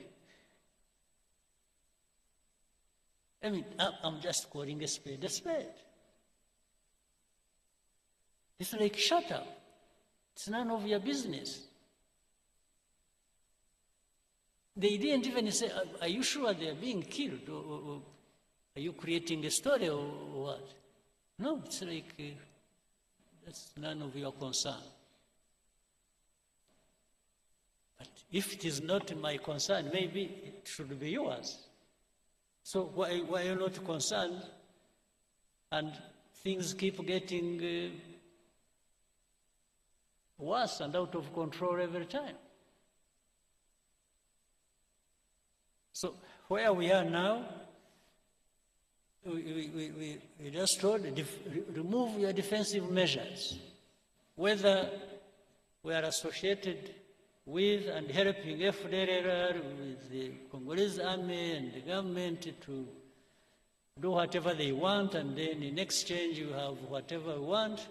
I mean, I'm just calling a spade a spade. It's like, shut up. It's none of your business. They didn't even say, are you sure they are being killed? Or are you creating a story or what? No, it's like, that's none of your concern. But if it is not my concern, maybe it should be yours. So why are you not concerned? And things keep getting worse and out of control every time. So where we are now, we just told, remove your defensive measures. Whether we are associated with and helping FPR with the Congolese army and the government to do whatever they want, and then in exchange you have whatever you want,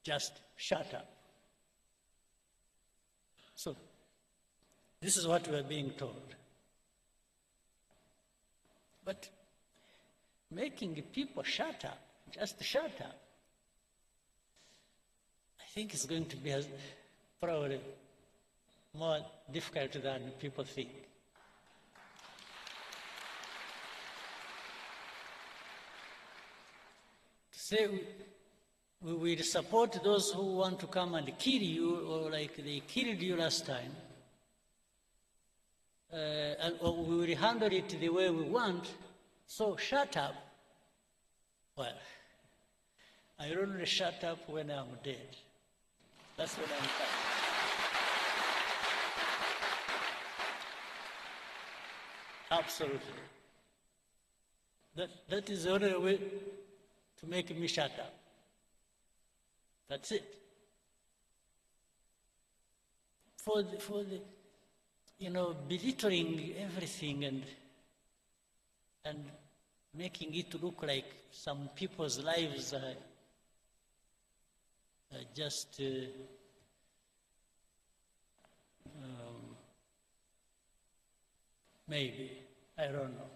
just shut up. So this is what we are being told. But making people shut up, just shut up, I think it's going to be probably more difficult than people think. To say we will support those who want to come and kill you, or like they killed you last time, or we will handle it the way we want, so shut up. Well, I only shut up when I'm dead. That's when I'm coming. Absolutely. That is the only way to make me shut up. That's it. For the belittling everything and making it look like some people's lives are just maybe, I don't know.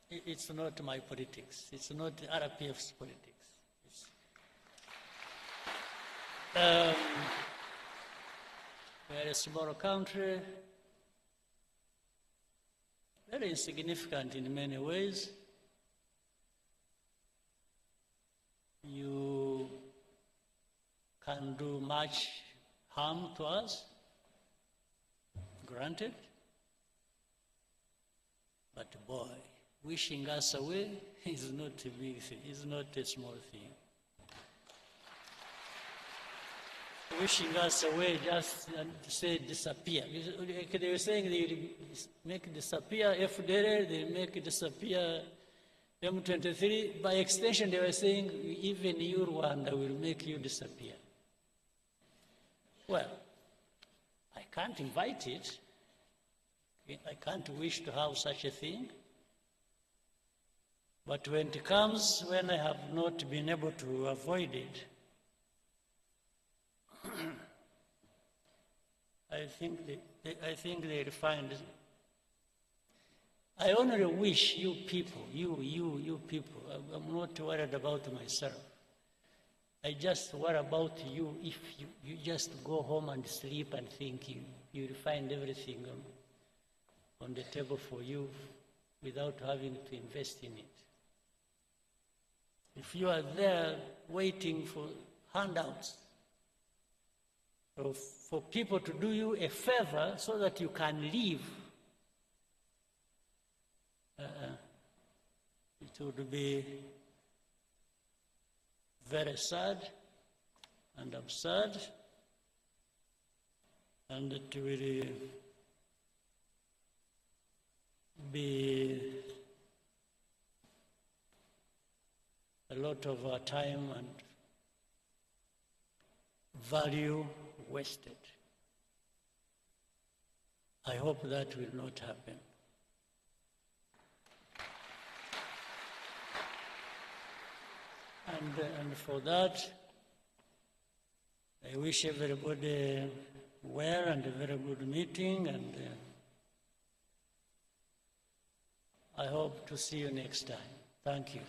It's not my politics. It's not RPF's politics. We're a small country, very insignificant in many ways. You can do much harm to us, granted. But boy, wishing us away is not a big thing, is not a small thing. Wishing us away just to say disappear. They were saying they make disappear FPR, they make disappear M23. By extension, they were saying even you, Rwanda, will make you disappear. Well, I can't invite it. I can't wish to have such a thing. But when it comes, when I have not been able to avoid it, I think they'll find it. I only wish you people, you people, I'm not worried about myself. I just worry about you if you just go home and sleep and think you'll find everything on the table for you without having to invest in it. If you are there waiting for handouts, or for people to do you a favor so that you can live, it would be very sad and absurd, and it will be a lot of our time and value wasted. I hope that will not happen. And for that, I wish everybody well and a very good meeting, and I hope to see you next time. Thank you.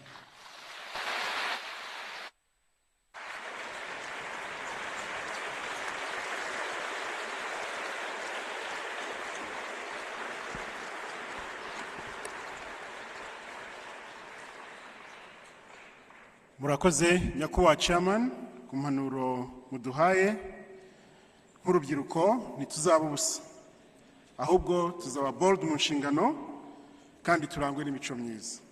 murakoze nyakubahwa chairman ku mpanuro muduhaye. Nk'urubyiruko ntituzaba ubusa, ahubwo tuzaba bold mu nshingano kandi turangwe n'imico myiza.